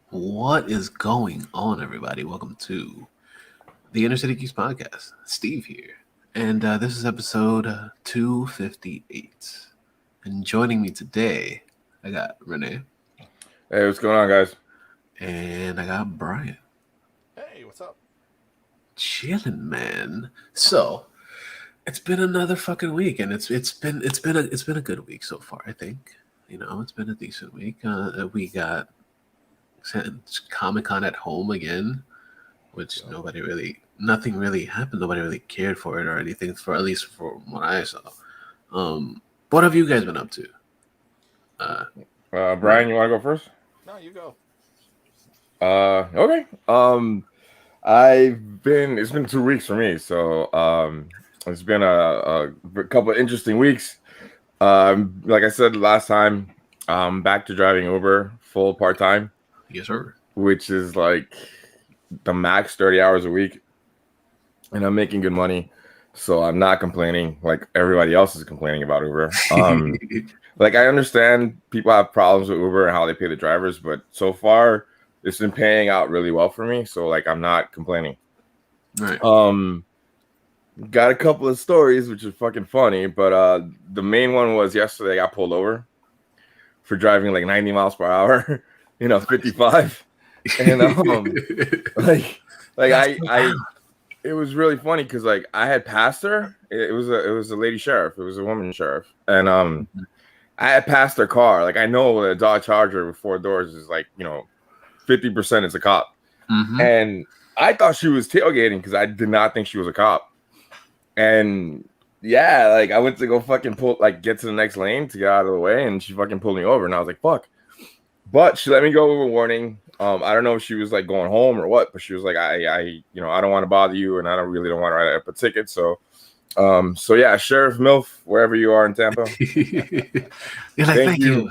What is going on, everybody? Welcome to the InnerCityGeeks podcast. Steve here, and this is episode 258. And joining me today, I got Renee. Hey, what's going on, guys? And I got Brian. Hey, what's up? Chilling, man. So it's been another fucking week, and it's been a good week so far. I think it's been a decent week. We got Comic-Con at home again, which nothing really happened. Nobody really cared for it or anything, for at least for what I saw. What have you guys been up to? Brian, you want to go first? No, you go. Okay. It's been 2 weeks for me, so it's been a couple of interesting weeks. Like I said last time, I'm back to driving Uber full part-time. Yes, sir. Which is like the max 30 hours a week, and I'm making good money, so I'm not complaining like everybody else is complaining about Uber. Like, I understand people have problems with Uber and how they pay the drivers, but so far it's been paying out really well for me, so like I'm not complaining. Right. Got a couple of stories which are fucking funny, but the main one was yesterday I got pulled over for driving like 90 miles per hour. 55, and it was really funny because like I had passed her. It was a lady sheriff. It was a woman sheriff, and I had passed her car. Like, I know a Dodge Charger with 4 doors is like 50% is a cop, and I thought she was tailgating because I did not think she was a cop, and yeah, like I went to go fucking get to the next lane to get out of the way, and she fucking pulled me over, and I was like, fuck. But she let me go with a warning. I don't know if she was like going home or what, but she was like, I don't want to bother you, and I don't want to write up a ticket. So yeah, Sheriff Milf, wherever you are in Tampa. Thank you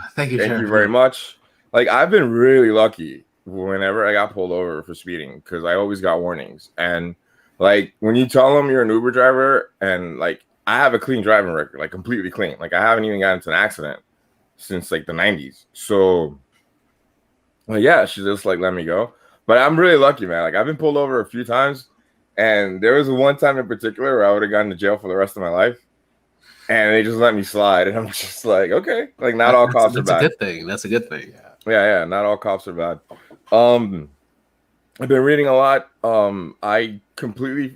very much. Like, I've been really lucky whenever I got pulled over for speeding because I always got warnings. And like when you tell them you're an Uber driver, and like I have a clean driving record, like completely clean. Like I haven't even gotten into an accident since like the 90s. So. Well, yeah, she just like let me go. But I'm really lucky, man. Like, I've been pulled over a few times, and there was one time in particular where I would have gone to jail for the rest of my life, and they just let me slide. And I'm just like, okay, like not all cops are bad. That's a good thing. Yeah. Not all cops are bad. I've been reading a lot. I completely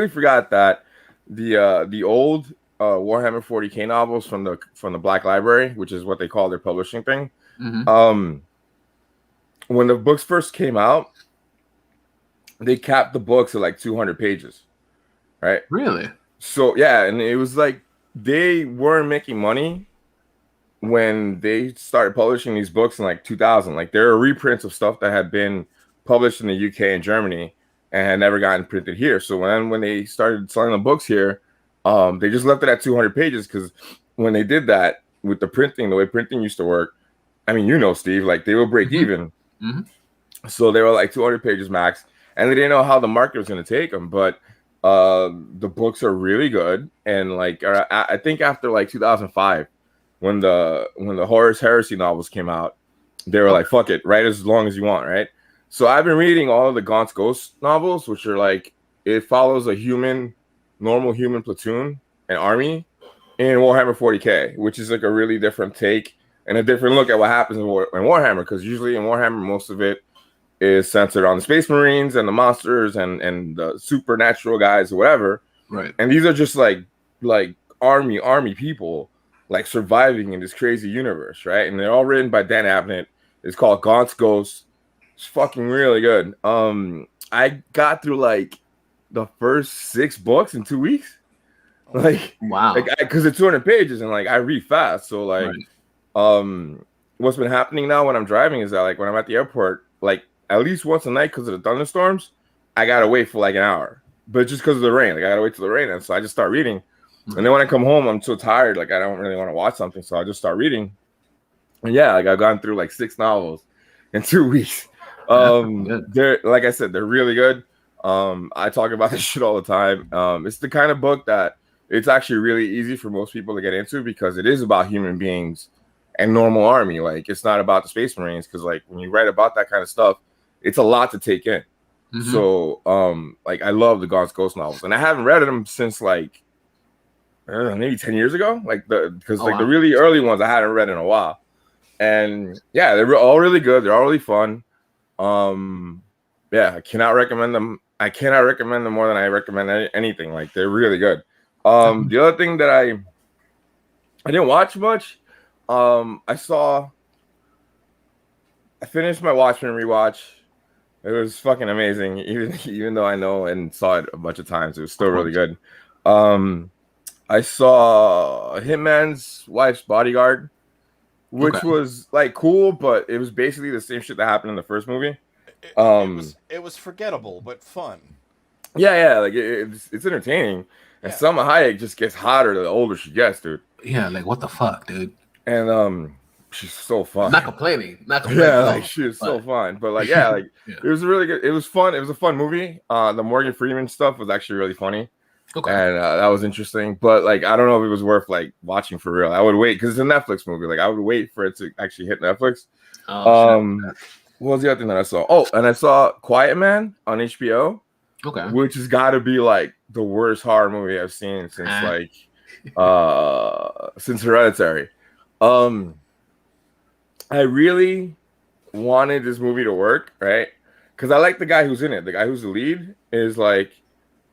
forgot that the old Warhammer 40K novels from the Black Library, which is what they call their publishing thing. When the books first came out, they capped the books at like 200 pages, right? Really? So, yeah, and it was like they weren't making money when they started publishing these books in like 2000. Like, there are reprints of stuff that had been published in the UK and Germany and had never gotten printed here. So when they started selling the books here, they just left it at 200 pages because when they did that with the printing, the way printing used to work, I mean, Steve, like they will break even. So they were like 200 pages max, and they didn't know how the market was going to take them. But the books are really good, and like I think after like 2005, when the Horus Heresy novels came out, they were like, "Fuck it, write as long as you want." Right. So I've been reading all of the Gaunt's Ghost novels, which are like it follows a normal human platoon and army in Warhammer 40K, which is like a really different take. And a different look at what happens in Warhammer, because usually in Warhammer, most of it is centered on the Space Marines and the monsters and the supernatural guys or whatever. Right. And these are just like army people like surviving in this crazy universe, right? And they're all written by Dan Abnett. It's called Gaunt's Ghost. It's fucking really good. I got through like the first 6 books in 2 weeks. Like, wow. Because it's 200 pages and like I read fast, so like. Right. What's been happening now when I'm driving is that like when I'm at the airport, like at least once a night because of the thunderstorms, I gotta wait for like an hour. But just because of the rain, like I gotta wait till the rain, and so I just start reading. And then when I come home, I'm so tired, like I don't really want to watch something, so I just start reading. And yeah, like I've gone through like 6 novels in 2 weeks. They're like I said, they're really good. I talk about this shit all the time. It's the kind of book that it's actually really easy for most people to get into because it is about human beings and normal army. Like, it's not about the Space Marines, because like when you write about that kind of stuff, it's a lot to take in. Mhm. So like I love the Gaunt's Ghost novels, and I haven't read them since like maybe 10 years ago, like because the really early ones I hadn't read in a while. And yeah, they're all really good. They're all really fun. Yeah, I cannot recommend them. I cannot recommend them more than I recommend anything. Like, they're really good. The other thing that I didn't watch much, I finished my Watchmen rewatch. It was fucking amazing. Even though I know and saw it a bunch of times, it was still really good. I saw Hitman's Wife's Bodyguard, which was like cool, but it was basically the same shit that happened in the first movie. It was forgettable but fun. Yeah, like it's entertaining, and Salma Hayek just gets hotter the older she gets, dude. Yeah, like what the fuck, dude. And she's so fun. Not complaining. Yeah, like she is so fun. But like, yeah, like it was really good. It was fun. It was a fun movie. The Morgan Freeman stuff was actually really funny. Okay. And that was interesting. But like, I don't know if it was worth like watching for real. I would wait because it's a Netflix movie. Like, I would wait for it to actually hit Netflix. What was the other thing that I saw? Oh, and I saw Quiet Man on HBO. Okay. Which has got to be like the worst horror movie I've seen since like since Hereditary. I really wanted this movie to work, right? Because I like the guy who's in it. The guy who's the lead is like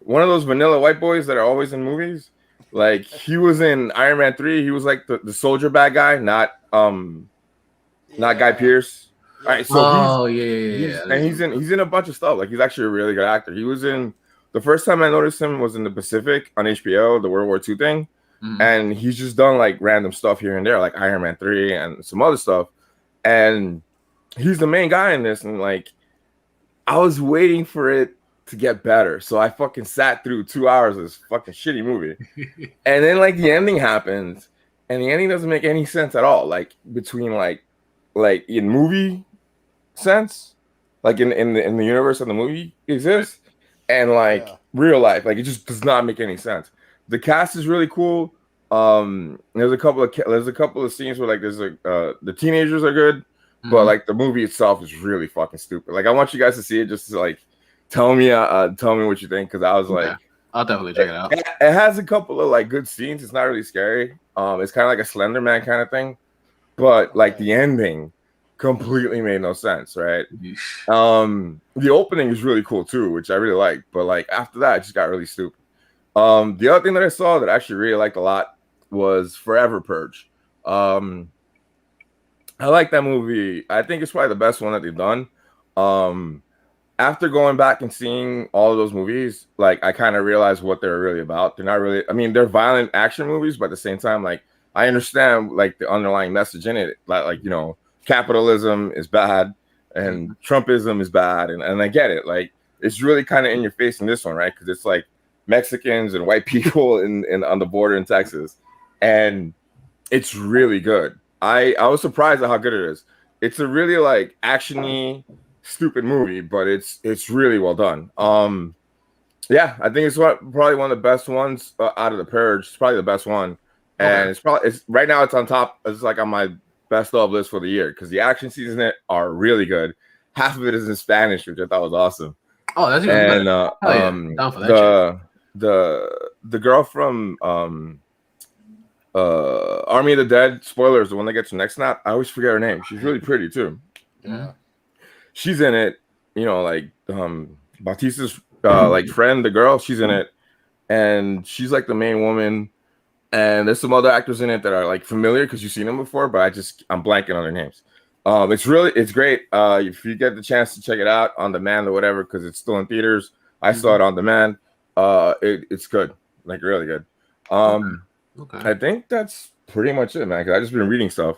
one of those vanilla white boys that are always in movies. Like, he was in Iron Man 3. He was like the soldier bad guy, not Guy Pearce. All right, so he's in a bunch of stuff. Like, he's actually a really good actor. He was in, the first time I noticed him was in The Pacific on HBO, the World War II thing. And he's just done like random stuff here and there, like Iron Man 3 and some other stuff. And he's the main guy in this. And like, I was waiting for it to get better. So I fucking sat through 2 hours of this fucking shitty movie. And then like the ending happens, and the ending doesn't make any sense at all. Like, between like in movie sense, like in the universe of the movie exists, and like real life, like it just does not make any sense. The cast is really cool. There's a couple of scenes where like there's like the teenagers are good, but like the movie itself is really fucking stupid. Like, I want you guys to see it just to like tell me what you think, because I was like, I'll definitely check it out. It has a couple of like good scenes. It's not really scary. It's kind of like a Slender Man kind of thing, but like the ending completely made no sense, right? The opening is really cool too, which I really like, but like after that, it just got really stupid. The other thing that I saw that I actually really liked a lot was Forever Purge. I like that movie. I think it's probably the best one that they've done. After going back and seeing all of those movies, like, I kind of realized what they're really about. They're not really, I mean, they're violent action movies, but at the same time, like, I understand like the underlying message in it. Like, you know, capitalism is bad and Trumpism is bad. And I get it. Like, it's really kind of in your face in this one, right? Because it's like Mexicans and white people in on the border in Texas. And it's really good. I was surprised at how good it is. It's a really like actiony, stupid movie, but it's really well done. Yeah, I think it's probably one of the best ones out of the Purge. It's probably the best one, and it's right now it's on top. It's like on my best of list for the year because the action scenes in it are really good. Half of it is in Spanish, which I thought was awesome. Oh, that's even better. Down for that the girl from Army of the Dead, spoilers, the one that gets her neck snapped. I always forget her name. She's really pretty too. Yeah. She's in it, you know, like Batista's like friend, the girl, she's in it, and she's like the main woman. And there's some other actors in it that are like familiar because you've seen them before, but I'm blanking on their names. It's great. If you get the chance to check it out on demand or whatever, because it's still in theaters. I saw it on demand. It's good, like really good. I think that's pretty much it, man. Because I've just been reading stuff.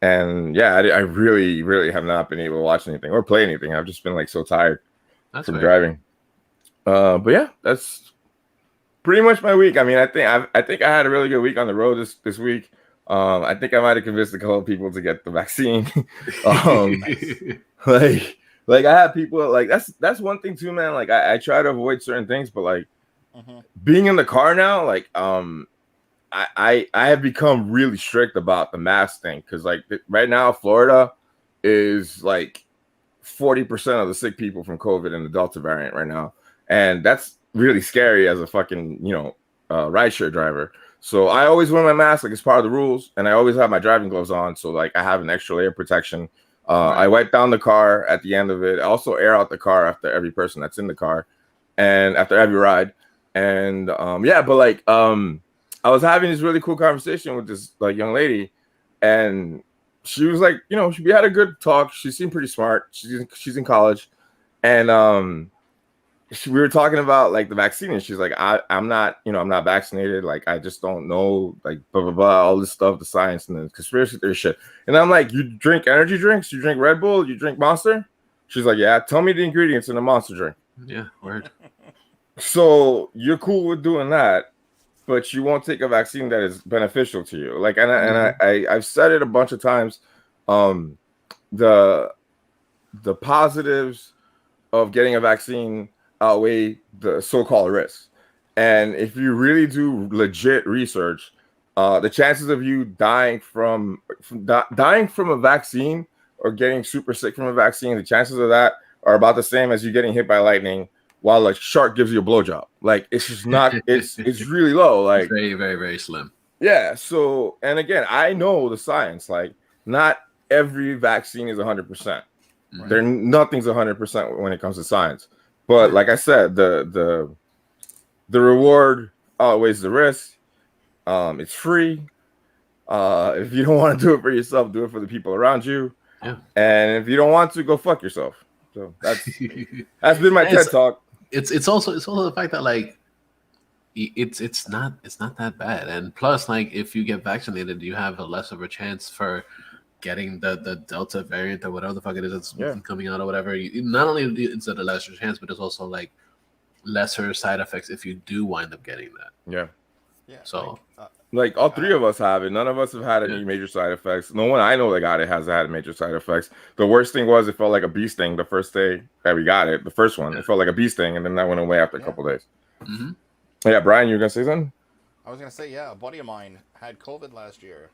And yeah, I really, really have not been able to watch anything or play anything. I've just been like so tired from driving. But yeah, that's pretty much my week. I mean, I think I had a really good week on the road this week. I think I might have convinced a couple of people to get the vaccine. like I have people like that's one thing too, man. Like I try to avoid certain things, but like being in the car now, like I have become really strict about the mask thing because like right now Florida is like 40% of the sick people from COVID and the Delta variant right now, and that's really scary as a fucking rideshare driver. So I always wear my mask like it's part of the rules, and I always have my driving gloves on, so like I have an extra layer of protection. I wipe down the car at the end of it. I also air out the car after every person that's in the car, and after every ride. And but like I was having this really cool conversation with this like young lady, and she was like, we had a good talk. She seemed pretty smart. She's in college, and we were talking about like the vaccine, and she's like, I'm not, I'm not vaccinated. Like, I just don't know, like, blah, blah, blah, all this stuff, the science and the conspiracy theory shit. And I'm like, you drink energy drinks? You drink Red Bull? You drink Monster? She's like, yeah, tell me the ingredients in a Monster drink. Yeah, word. So you're cool with doing that, but you won't take a vaccine that is beneficial to you. Like, I've said it a bunch of times. The positives of getting a vaccine outweigh the so-called risks. And if you really do legit research, the chances of you dying from a vaccine or getting super sick from a vaccine, the chances of that are about the same as you getting hit by lightning while a shark gives you a blowjob. Like, it's just not, it's really low. Like, very, very, very slim. Yeah. So, and again, I know the science. Like, not every vaccine is 100%. Right. Nothing's 100% when it comes to science. But like I said, the reward outweighs the risk. It's free. If you don't want to do it for yourself, do it for the people around you. Yeah. And if you don't want to, go fuck yourself. So that's been my TED talk. It's also the fact that like it's not that bad. And plus, like, if you get vaccinated, you have a less of a chance for getting the Delta variant or whatever the fuck it is that's coming out or whatever. Not only is it a lesser chance, but there's also like lesser side effects if you do wind up getting that. Yeah. So like all three of us have it. None of us have had any major side effects. No one I know that got it has had major side effects. The worst thing was it felt like a bee sting the first day that we got it. The first one, it felt like a bee sting, and then that went away after a couple of days. Mm-hmm. Yeah, Brian, you were gonna say something? I was gonna say, a buddy of mine had COVID last year,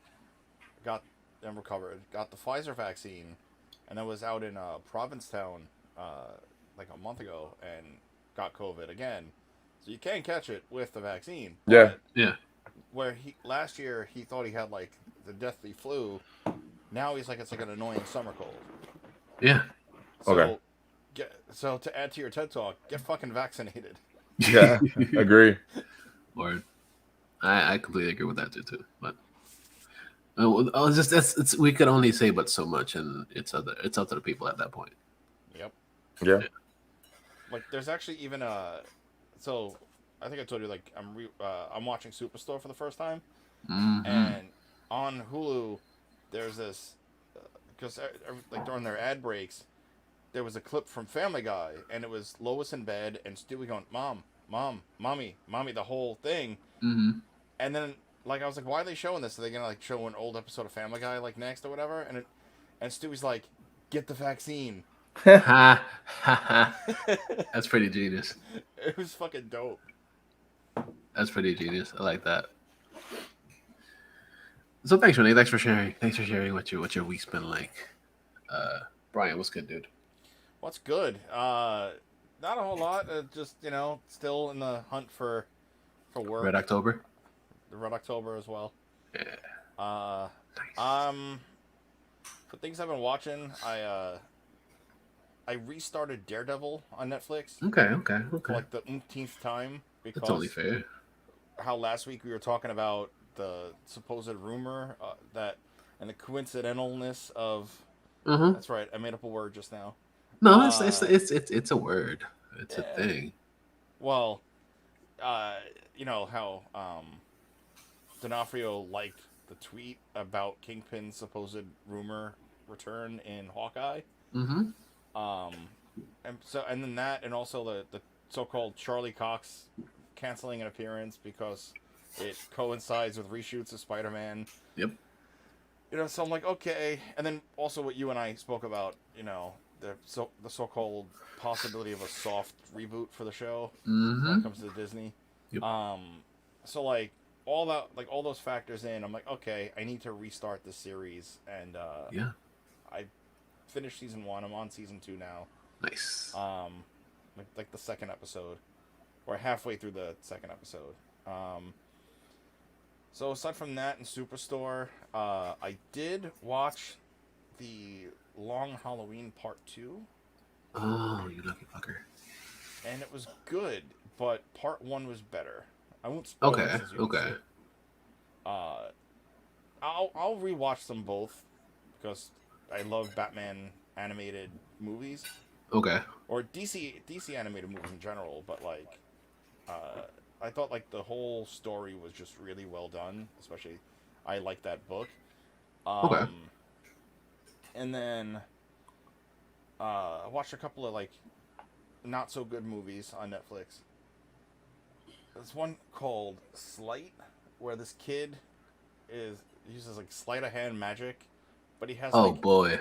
got and recovered, got the Pfizer vaccine, and then was out in Provincetown like a month ago and got COVID again. So you can catch it with the vaccine. Yeah. Where last year he thought he had like the deathly flu, now he's like it's like an annoying summer cold. Yeah. So, so to add to your TED talk, get fucking vaccinated. Yeah, agree. Word. I completely agree with that too. But we could only say but so much, and it's up to the people at that point. Yep. Yeah. Like there's actually even so I think I told you like I'm watching Superstore for the first time, and on Hulu there's this because like during their ad breaks there was a clip from Family Guy, and it was Lois in bed and Stewie going Mom, Mommy, the whole thing. Mm-hmm. And then like I was like, why are they showing this? Are they gonna like show an old episode of Family Guy like next or whatever? And Stewie's like, get the vaccine. That's pretty genius. It was fucking dope. That's pretty genius. I like that. So thanks, Renee. Thanks for sharing. Thanks for sharing what your week's been like. Brian, what's good, dude? What's good? Not a whole lot. Just still in the hunt for work. Red October. The Red October as well. Yeah. Nice. For things I've been watching, I restarted Daredevil on Netflix. Okay. For like the umpteenth time because that's only fair. How last week we were talking about the supposed rumor that and the coincidentalness of. Mm-hmm. That's right. I made up a word just now. No, it's a word. It's a thing. Well, you know how D'Onofrio liked the tweet about Kingpin's supposed rumor return in Hawkeye. Mm-hmm. And then that, and also the so-called Charlie Cox canceling an appearance because it coincides with reshoots of Spider-Man. Yep. So I'm like, okay. And then also what you and I spoke about, the so-called possibility of a soft reboot for the show when it comes to Disney. Yep. So like, all that, like all those factors in, I'm like, okay, I need to restart the series, and Yeah. I finished season 1. I'm on season 2 now. Nice. Like the second episode, or halfway through the second episode. Um, so aside from that and Superstore, I did watch the Long Halloween Part 2, Oh, you lucky fucker. and it was good, but Part 1 was better. I won't spoil it Okay. since you haven't Okay. seen it. Uh, I'll rewatch them both because I love Batman animated movies, Okay. or DC animated movies in general. But like, uh, I thought like the whole story was just really well done. Especially, I like that book. Okay. And then I watched a couple of like not so good movies on Netflix. There's one called Sleight, where this kid is uses like sleight of hand magic, but he has Oh like, boy.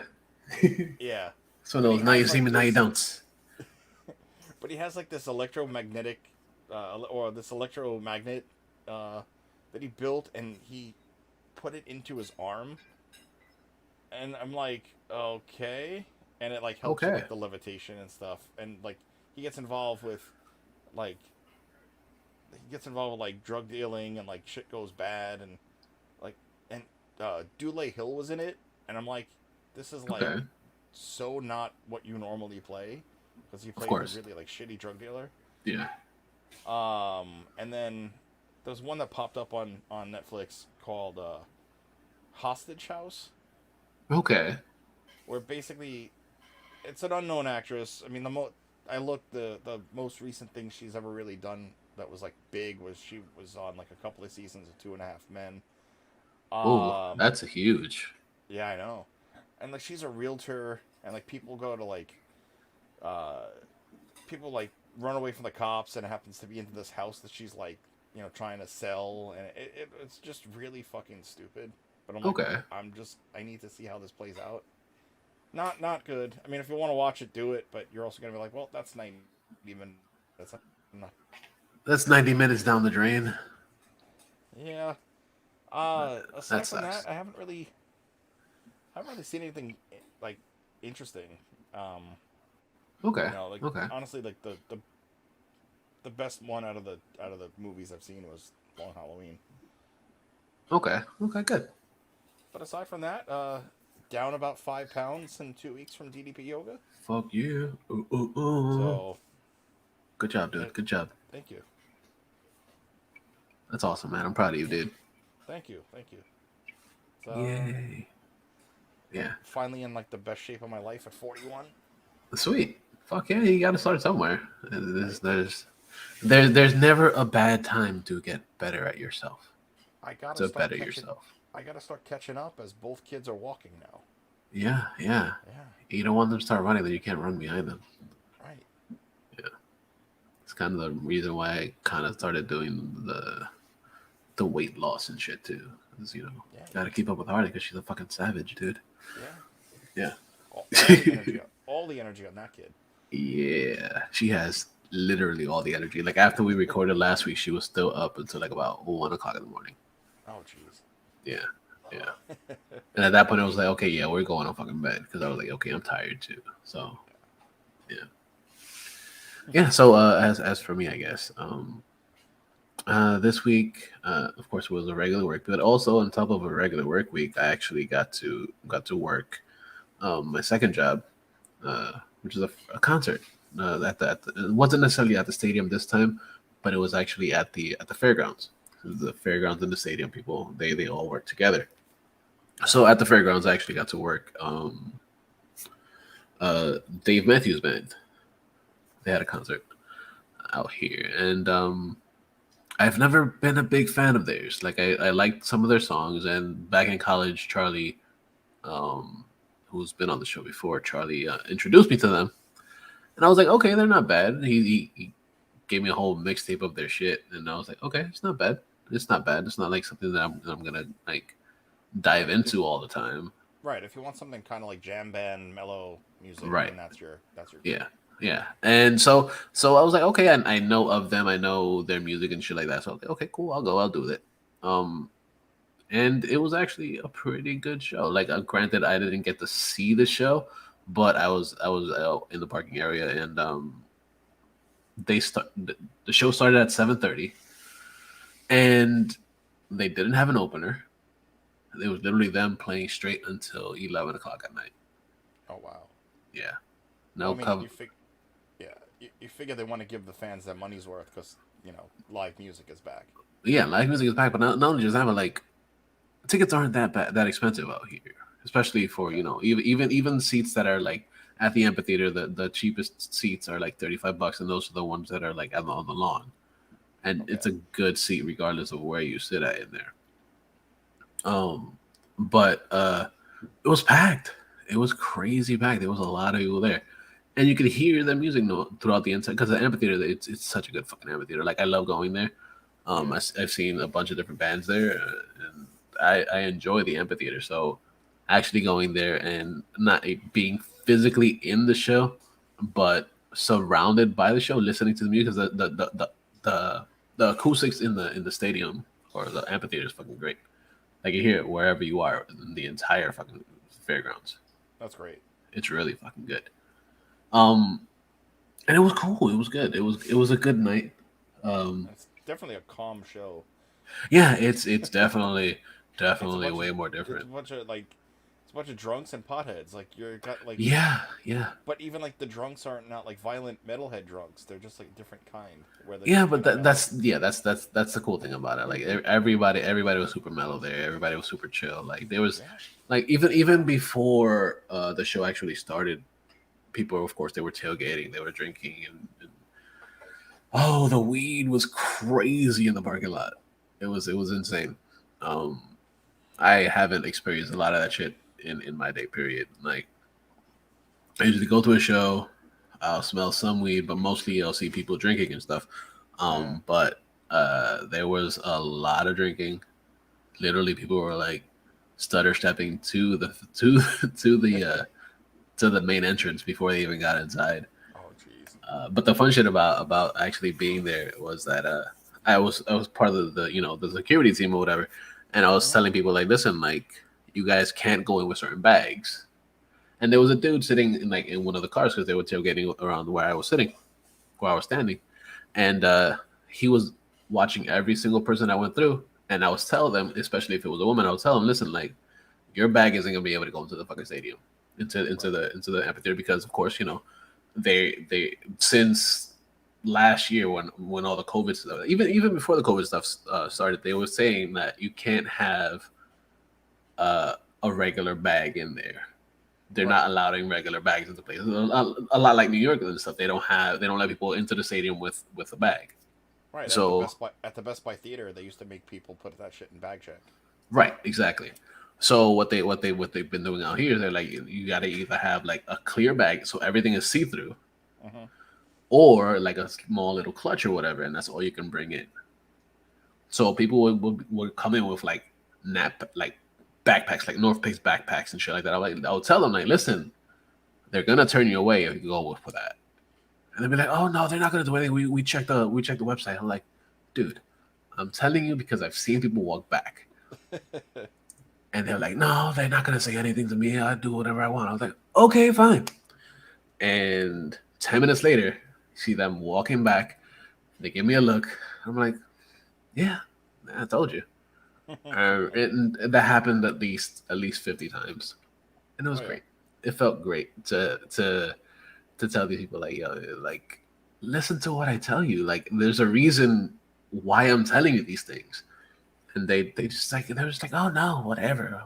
yeah, So but he those now you has see me, like now you this, don't. but he has like this electromagnetic, or this electromagnet that he built, and he put it into his arm, and I'm like, okay, and it like helps with Okay. like the levitation and stuff, and like he gets involved with like like drug dealing, and like shit goes bad, and like, and Dule Hill was in it, and I'm like, this is like Okay. so not what you normally play, because he Of plays a course. really like shitty drug dealer. Yeah. And then there's one that popped up on Netflix called Hostage House, Okay. where basically it's an unknown actress. I mean, I looked, the most recent thing she's ever really done that was like big was she was on like a couple of seasons of Two and a Half Men. Oh, Um, that's a huge. yeah, I know. And like she's a realtor, and like people go to like uh people like run away from the cops, and it happens to be into this house that she's like, trying to sell, and it's just really fucking stupid. But I'm like, Okay. I need to see how this plays out. Not good. I mean, if you want to watch it, do it, but you're also gonna be like, well, that's 90 even. That's not. That's 90 minutes down the drain. Yeah. Aside That from that, sucks. I haven't really seen anything like interesting. Um, Okay. like Okay. honestly, like the best one out of the movies I've seen was Long Halloween. Okay. Okay. Good. But aside from that, down about 5 pounds in 2 weeks from DDP yoga. Fuck you. Ooh, ooh, ooh. So, Good job, yeah, dude. Good job. thank you, That's awesome, man. I'm proud of you, dude. thank you, thank you. So, Yay. Yeah. finally in like the best shape of my life at 41. Sweet. Fuck yeah. You got to start somewhere. There's never a bad time to get better at yourself. I gotta To start better catching. yourself. I gotta start catching up as both kids are walking now. Yeah. Yeah. Yeah, You don't want them to start running, then you can't run behind them. right. It's kind of the reason why I kind of started doing the weight loss and shit too. Because, Yeah, gotta keep up with Harley because she's a fucking savage, dude. yeah. Yeah. All the energy on that kid. Yeah. She has literally all the energy. Like after we recorded last week, she was still up until like about 1 o'clock in the morning. Oh, jeez. Yeah. Yeah. And at that point, I was like, okay, yeah, we're going on fucking bed because I was like, okay, I'm tired too. So, yeah. Yeah. So, as for me, I guess, this week, of course, was a regular work, but also on top of a regular work week, I actually got to work my second job, which is a concert. It wasn't necessarily at the stadium this time, but it was actually at the fairgrounds. The fairgrounds and the stadium people, they all work together. So at the fairgrounds, I actually got to work Dave Matthews Band. They had a concert out here, and I've never been a big fan of theirs. Like I liked some of their songs, and back in college, Charlie, who's been on the show before, Charlie introduced me to them, and I was like, okay, they're not bad. He gave me a whole mixtape of their shit, and I was like, okay, it's not bad. It's not bad. It's not like something that I'm gonna like dive into all the time. Right. If you want something kind of like jam band, mellow music, Right. then that's your. Yeah. Yeah. And so I was like, okay, I know of them. I know their music and shit like that. So I was like, okay, cool. I'll do it. And it was actually a pretty good show. Like, granted, I didn't get to see the show, but I was in the parking area, and the show started at 7:30, and they didn't have an opener. It was literally them playing straight until 11 o'clock at night. Oh wow. Yeah, Well, no I mean, cover. yeah, you figure they want to give the fans their money's worth because live music is back. Yeah, live music is back, but not only just that, but like tickets aren't that expensive out here, especially for Okay. even seats that are like at the amphitheater. The cheapest seats are like $35, and those are the ones that are like on the lawn, and Okay. it's a good seat regardless of where you sit at in there. But it was packed. It was crazy packed. There was a lot of people there, and you could hear the music throughout the inside because the amphitheater. It's such a good fucking amphitheater. Like, I love going there. Yeah. I've seen a bunch of different bands there, and I enjoy the amphitheater. So actually going there and not being physically in the show, but surrounded by the show, listening to the music, because the the acoustics in the stadium or the amphitheater is fucking great. Like, you hear it wherever you are in the entire fucking fairgrounds. That's great. It's really fucking good. Um, and it was cool. It was good. It was a good night. Um, It's definitely a calm show. yeah, it's definitely It's a bunch of way more it's a different. bunch of like it's a bunch of drunks and potheads. Like you're got like, Yeah, yeah. but even like the drunks aren't not like violent metalhead drunks. They're just like different kind where they Yeah, but mellow. that's the cool thing about it. Like, everybody was super mellow there. Everybody was super chill. Like, there was, Yeah. like, even before the show actually started, people, of course, they were tailgating, they were drinking, and oh, the weed was crazy in the parking lot. It was insane. Um, I haven't experienced a lot of that shit in my day period. Like, I usually go to a show, I'll smell some weed, but mostly I'll see people drinking and stuff. Yeah. But there was a lot of drinking. Literally, people were like stutter stepping to the main entrance before they even got inside. Oh jeez. But the fun shit about actually being there was that I was part of the security team or whatever, and I was Hmm. telling people, like, listen, like, you guys can't go in with certain bags. And there was a dude sitting in one of the cars because they were tailgating around where I was sitting, where I was standing, and he was watching every single person I went through. And I was telling them, especially if it was a woman, I would tell them, listen, like, your bag isn't gonna be able to go into the fucking stadium, into Right. the amphitheater, because of course, they since last year, when all the COVID stuff, even before the COVID stuff started, they were saying that you can't have a regular bag in there. They're Right. not allowing regular bags into places. A lot like New York and stuff. They don't let people into the stadium with a bag. Right. So At the Best Buy theater, they used to make people put that shit in bag check. right, exactly. So what they've been doing out here, they're like, you got to either have like a clear bag so everything is see through, Hmm. or like a small little clutch or whatever, and that's all you can bring in. So people would come in with like like backpacks, like North Face backpacks and shit like that. I would tell them, like, listen, they're gonna turn you away if you go with for that. And they'd be like, "Oh no, they're not gonna do anything. We checked the website." I'm like, "Dude, I'm telling you because I've seen people walk back." And they're like, "No, they're not gonna say anything to me. I do whatever I want." I was like, "Okay, fine." And 10 minutes later, see them walking back. They give me a look. I'm like, "Yeah, I told you." And that happened at least 50 times, and it was Oh yeah. great. It felt great to tell these people, like, yo, like, listen to what I tell you. Like, there's a reason why I'm telling you these things. And they're just like, oh no, whatever.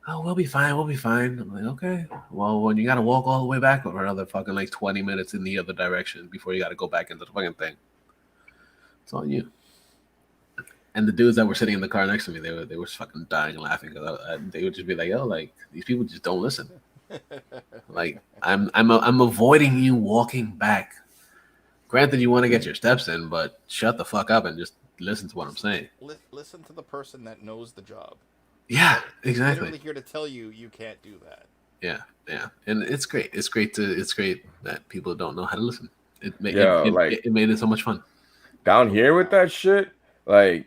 Oh, we'll be fine. We'll be fine. I'm like, okay. Well, when you got to walk all the way back for another fucking like 20 minutes in the other direction before you got to go back into the fucking thing, it's on you. And the dudes that were sitting in the car next to me, they were fucking dying laughing because they would just be like, "Yo, like, these people just don't listen. Like, I'm avoiding you walking back. Granted, you want to get your steps in, but shut the fuck up and just listen to what I'm saying." Listen to the person that knows the job. Yeah, He's exactly. literally here to tell you you can't do that. Yeah, yeah, and it's great. It's great that people don't know how to listen. It made Yeah, like it made it so much fun. down here with that shit, like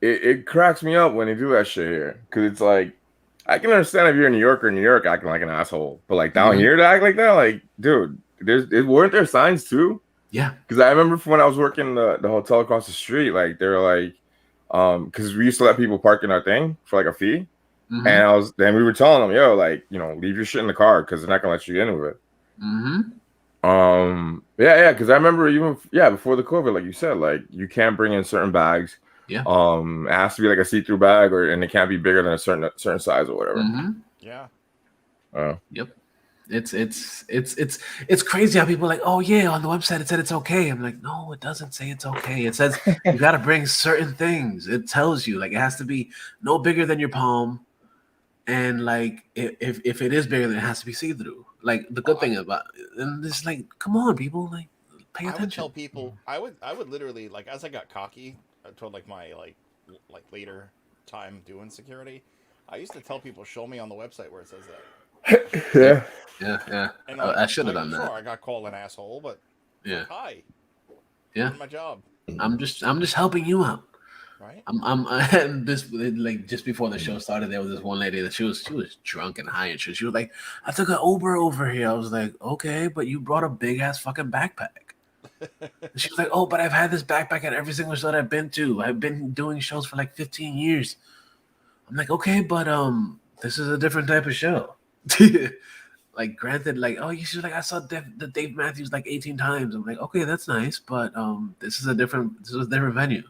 it cracks me up when they do that shit here, because it's like I can understand if you're in New York or New York acting like an asshole, but like down here to act like that, like dude, weren't there signs too? Yeah. Because I remember from when I was working the hotel across the street, like they were like, because we used to let people park in our thing for like a fee, and then we were telling them, yo, like, you know, leave your shit in the car because they're not gonna let you in with it. Yeah, because I remember even before the COVID, like you said, like you can't bring in certain bags. Yeah. It has to be like a see-through bag, and it can't be bigger than a certain size or whatever. Yeah. Yep. It's crazy how people are like, oh yeah, on the website it said it's okay. I'm like, no, it doesn't say it's okay. It says you got to bring certain things. It tells you like it has to be no bigger than your palm, and like if it is bigger, then it has to be see through. Like the good thing about and it's like, come on, people, like pay attention. I would tell people, I would literally, like, as I got cocky toward like my like later time doing security, I used to tell people, show me on the website where it says that. Yeah. And like, I should have done sure, that. I got called an asshole, but like, hi. Yeah. Doing my job. I'm just helping you out. Right. And this like just before the show started, there was this one lady that she was drunk and high and shit. She was like, I took an Uber over here. I was like, okay, but you brought a big ass fucking backpack. She was like, oh, but I've had this backpack at every single show that I've been to. I've been doing shows for like 15 years. I'm like, okay, but this is a different type of show. Like, granted, like, oh, you should like I saw the Dave Matthews like 18 times. I'm like, okay, that's nice, but this is a different venue.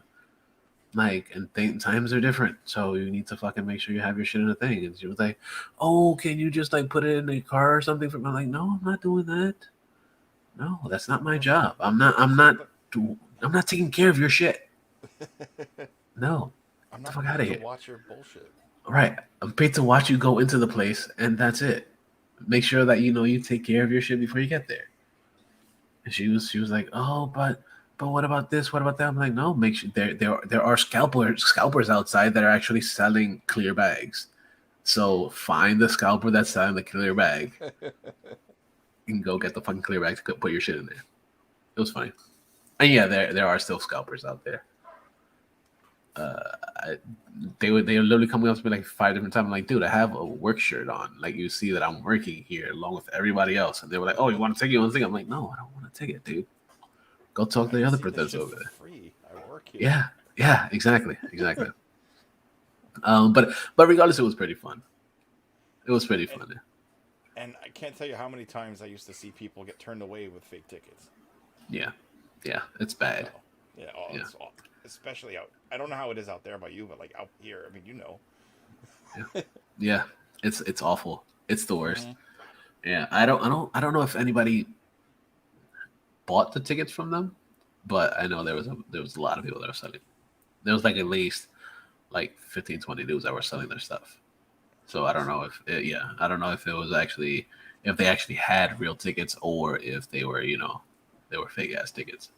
Like, and times are different, so you need to fucking make sure you have your shit in a thing. And she was like, oh, can you just like put it in a car or something for me? I'm like, no, I'm not doing that. No, that's not my job. I'm not taking care of your shit. No. I'm not fuck out of here. Watch your bullshit. Right. I'm paid to watch you go into the place, and that's it. Make sure that you take care of your shit before you get there. And she was like, oh, but what about this? What about that? I'm like, no, make sure there are scalpers outside that are actually selling clear bags. So find the scalper that's selling the clear bag and go get the fucking clear bag to put your shit in there. It was funny. And yeah, there are still scalpers out there. They were literally coming up to me like 5 different times. I'm like, dude, I have a work shirt on. Like, you see that I'm working here along with everybody else. And they were like, oh, you want to take it on thing? I'm like, no, I don't want to take it, dude. Go talk to the other pretenders over there. Free. I work here. Yeah, exactly. But regardless, it was pretty fun. It was pretty fun. And I can't tell you how many times I used to see people get turned away with fake tickets. Yeah, it's bad. It's awful. Especially out. I don't know how it is out there by you, but like out here, I mean, you know. Yeah, it's awful. It's the worst. Yeah, I don't know if anybody bought the tickets from them, but I know there was a lot of people that were selling. There was like at least like 15, 20 dudes that were selling their stuff. So I don't know if it was actually if they actually had real tickets or if they were they were fake ass tickets.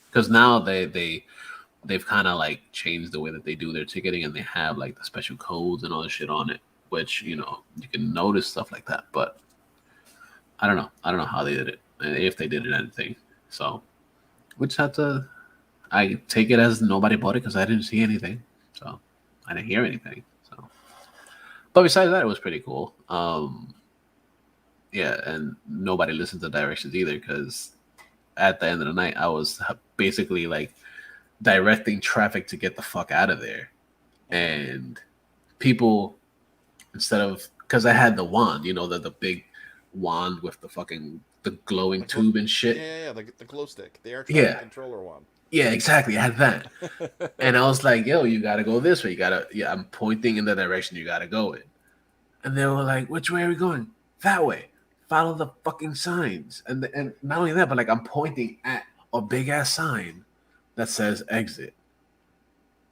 Because now they've kind of like changed the way that they do their ticketing, and they have like the special codes and all this shit on it, which you can notice stuff like that. But I don't know how they did it, if they did it anything. So we just had to. I take it as nobody bought it because I didn't see anything, so I didn't hear anything. So, but besides that, it was pretty cool. Yeah, and nobody listened to directions either because at the end of the night, I was basically like directing traffic to get the fuck out of there, and people instead of because I had the wand, the big wand with the glowing tube and shit. Yeah, the glow stick, the air traffic controller wand. Yeah, exactly. I had that, and I was like, "Yo, you gotta go this way. I'm pointing in the direction you gotta go in." And they were like, "Which way are we going?" That way. Follow the fucking signs, and not only that, but like I'm pointing at a big ass sign that says exit.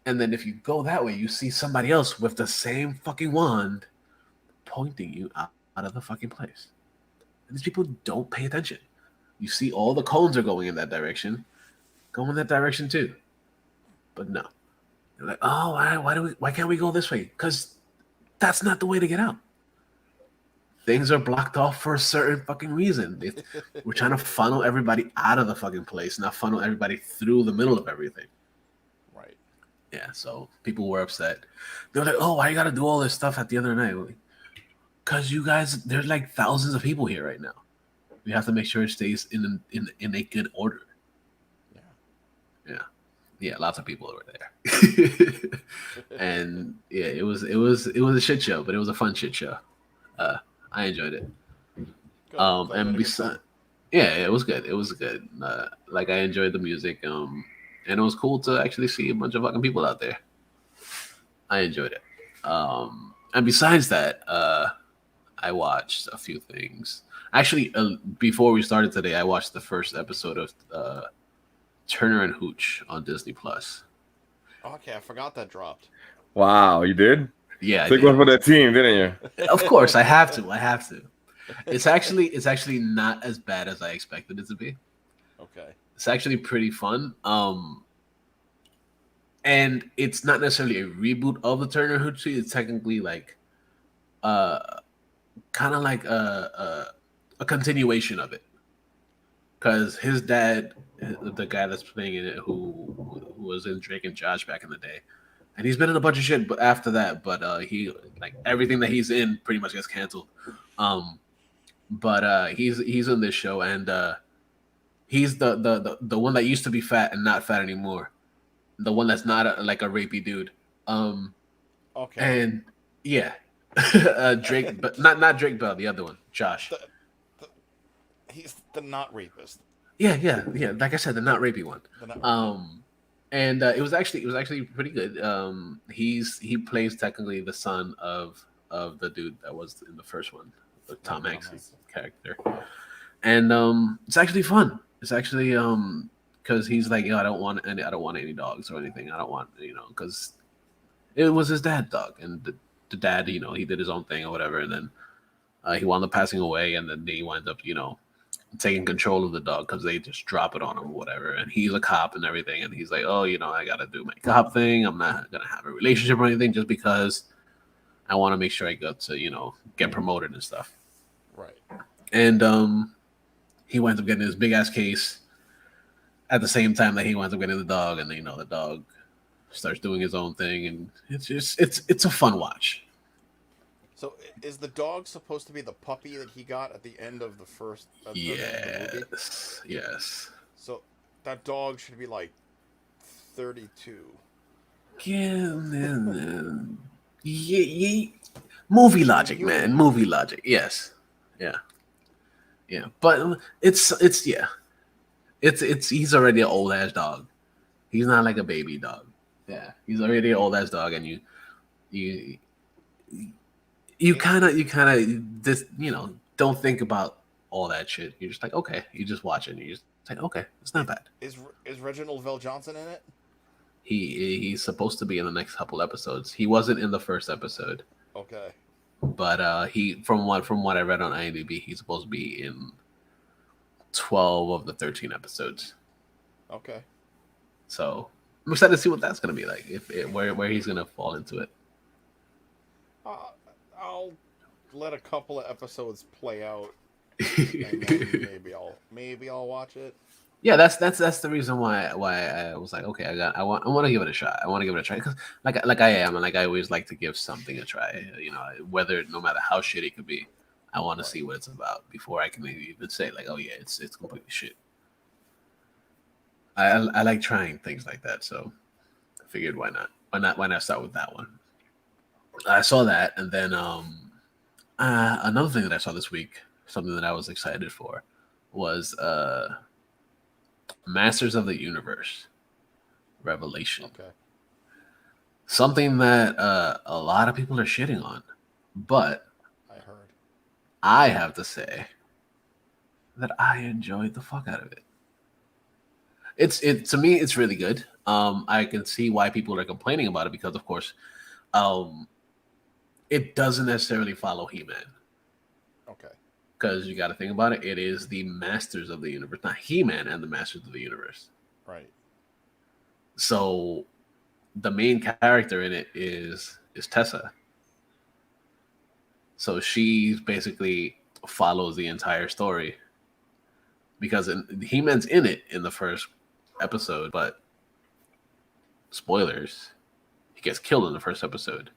And then if you go that way, you see somebody else with the same fucking wand pointing you out of the fucking place. And these people don't pay attention. You see all the cones are going in that direction. Go in that direction too. But no. They're like, oh, why can't we go this way? Because that's not the way to get out. Things are blocked off for a certain fucking reason. We're trying to funnel everybody out of the fucking place, not funnel everybody through the middle of everything. Right. Yeah, so people were upset. They were like, "Oh, why you got to do all this stuff at the end of the night?" Because you guys, there's like thousands of people here right now. We have to make sure it stays in a good order. Yeah. Yeah, yeah, lots of people over there, and yeah, it was a shit show, but it was a fun shit show. I enjoyed it. Good. I'm glad you And had a good time. besides, yeah, it was good. It was good. Like I enjoyed the music. And it was cool to actually see a bunch of fucking people out there. I enjoyed it. And besides that, I watched a few things. Actually, before we started today, I watched the first episode of Turner and Hooch on Disney Plus. Okay, I forgot that dropped. Wow, you did? Yeah, I Took one did. for that team, didn't you? Of course, I have to. I have to. It's actually not as bad as I expected it to be. Okay. It's actually pretty fun. And it's not necessarily a reboot of the Turner Hooch. It's technically like uh kind of like a continuation of it, because his dad, the guy that's playing in it, who was in Drake and Josh back in the day, and he's been in a bunch of shit. But after that, he like everything that he's in pretty much gets canceled. Um, but he's in this show, and he's the one that used to be fat and not fat anymore. The one that's not like a rapey dude. Um, Okay. and yeah, Drake, but not Drake Bell, the other one, Josh. The, the, he's the not rapist. Yeah. Like I said, the not rapey one. The not. And it was actually pretty good. He plays technically the son of the dude that was in the first one, the Tom Hanks' character, and it's actually fun. It's actually because he's like, I don't want any dogs or anything. I don't want because it was his dad dog, and the dad, he did his own thing or whatever, and then he wound up passing away, and then they wind up taking control of the dog because they just drop it on him or whatever. And he's a cop and everything. And he's like, oh, I got to do my cop thing. I'm not going to have a relationship or anything just because I want to make sure I get to, get promoted and stuff. Right. And he winds up getting this big ass case at the same time that he winds up getting the dog. And, the dog starts doing his own thing. And it's a fun watch. So is the dog supposed to be the puppy that he got at the end of the first? At the end of the movie? Yes. So that dog should be like 32. Yeah. Movie logic, man. Movie logic. Yes. Yeah. But it's yeah. It's he's already an old ass dog. He's not like a baby dog. Yeah. He's already an old ass dog, and you kind of just don't think about all that shit. You're just like, okay, you just watch it and you just like, okay, it's not bad. Is Reginald Vell Johnson in it? He's supposed to be in the next couple episodes. He wasn't in the first episode. Okay. But he from what I read on IMDb, he's supposed to be in 12 of the 13 episodes. Okay. So I'm excited to see what that's gonna be like. Where he's gonna fall into it. I'll let a couple of episodes play out, and then maybe I'll watch it. Yeah, that's the reason why I was like, okay, I want to give it a shot. I want to give it a try because like I am, and like I always like to give something a try. Whether no matter how shit it could be, I want to see what it's about before I can even say like, oh yeah, it's completely shit. I like trying things like that, so I figured why not start with that one. I saw that, and then another thing that I saw this week, something that I was excited for, was Masters of the Universe Revelation. Okay. Something that a lot of people are shitting on, but I heard. I have to say that I enjoyed the fuck out of it. It to me, it's really good. I can see why people are complaining about it because, of course, it doesn't necessarily follow He-Man. Okay. Because you got to think about it. It is the Masters of the Universe, not He-Man and the Masters of the Universe. Right. So the main character in it is Tessa. So she basically follows the entire story because He-Man's in it in the first episode, but spoilers, he gets killed in the first episode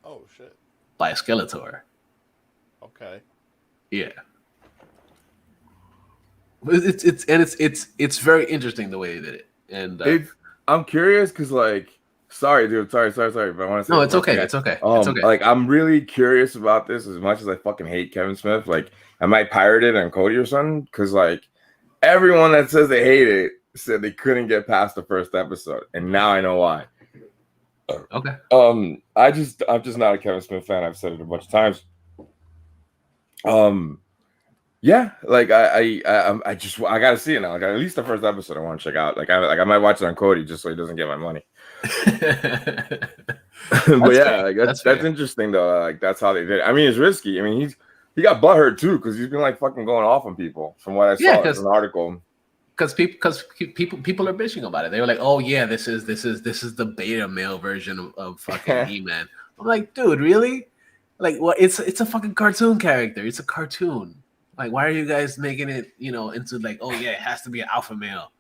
Oh shit. by a Skeletor. Okay. Yeah. It's very interesting the way they did it. And I'm curious because sorry, dude, sorry. But I want to say no, it's one okay. thing. It's okay. It's okay. Like I'm really curious about this as much as I fucking hate Kevin Smith. Like I might pirate it on Cody or something because like everyone that says they hate it said they couldn't get past the first episode, and now I know why. Okay. I'm just not a Kevin Smith fan. I've said it a bunch of times. Yeah, like I gotta see it now. Like at least the first episode I want to check out. Like I might watch it on Cody just so he doesn't get my money. But yeah, like that's interesting though. Like that's how they did it. I mean, it's risky. I mean, he got butthurt too because he's been like fucking going off on people from what I saw in an article. Because people are bitching about it. They were like, "Oh yeah, this is the beta male version of fucking He-Man." I'm like, dude, really? Like, what? It's a fucking cartoon character. It's a cartoon. Like, why are you guys making it, into like, oh yeah, it has to be an alpha male?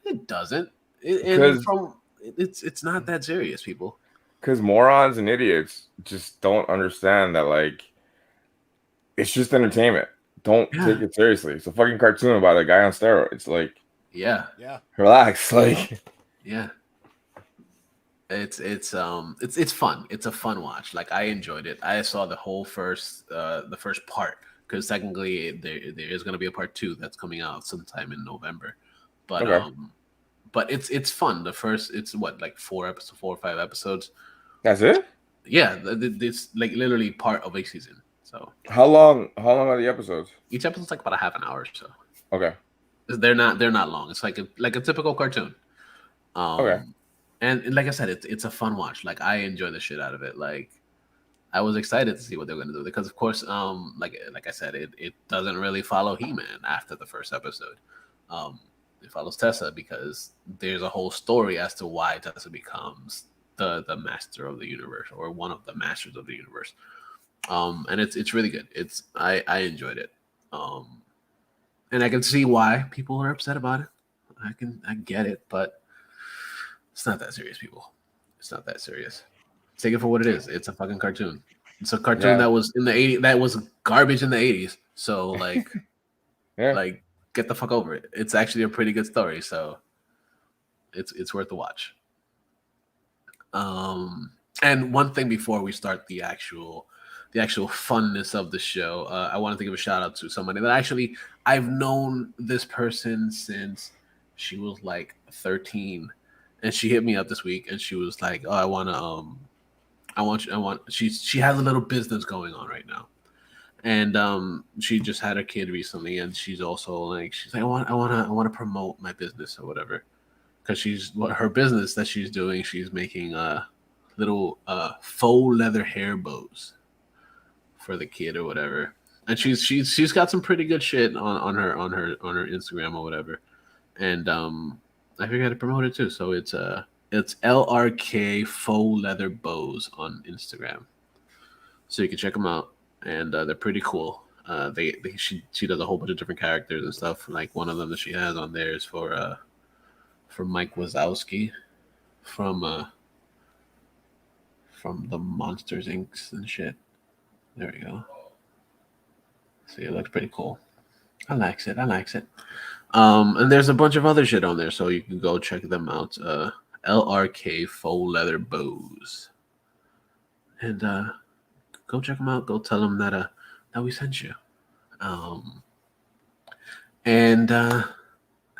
It doesn't. It's not that serious, people. Because morons and idiots just don't understand that like it's just entertainment. Don't take it seriously. It's a fucking cartoon about a guy on steroids. Like, yeah, relax. Like, yeah. It's fun. It's a fun watch. Like I enjoyed it. I saw the whole first part. Because technically there is going to be a part 2 that's coming out sometime in November, but but it's fun. The first it's like 4 or 5 episodes. That's it. Yeah, it's like literally part of a season. So how long are the episodes? Each episode's like about a half an hour or so. Okay. They're not long. It's like a typical cartoon. Okay. And like I said, it's a fun watch. Like I enjoy the shit out of it. Like. I was excited to see what they're going to do because, of course, like I said, it doesn't really follow He-Man after the first episode. It follows Tessa because there's a whole story as to why Tessa becomes the master of the universe or one of the masters of the universe. And it's really good. I enjoyed it. And I can see why people are upset about it. I get it, but it's not that serious, people. It's not that serious. Take it for what it is. It's a fucking cartoon. It's a cartoon that was in the 80s. That was garbage in the 80s. So like, like get the fuck over it. It's actually a pretty good story. So it's worth the watch. And one thing before we start the actual funness of the show, I wanted to give a shout out to somebody that actually I've known this person since she was like 13, and she hit me up this week and she was like, "Oh, she has a little business going on right now." And she just had a kid recently, and she's also like, I want to promote my business or whatever, because her business that she's doing, she's making little faux leather hair bows for the kid or whatever, and she's got some pretty good shit on her Instagram or whatever, and I figured I'd promote it too. So it's LRK Faux Leather Bows on Instagram, so you can check them out, and they're pretty cool. She does a whole bunch of different characters and stuff. Like one of them that she has on there is for Mike Wazowski from the Monsters Inc. and shit. There we go. See, it looks pretty cool. I likes it. And there's a bunch of other shit on there, so you can go check them out. LRK Faux Leather Bows, and go check them out. Go tell them that we sent you. And I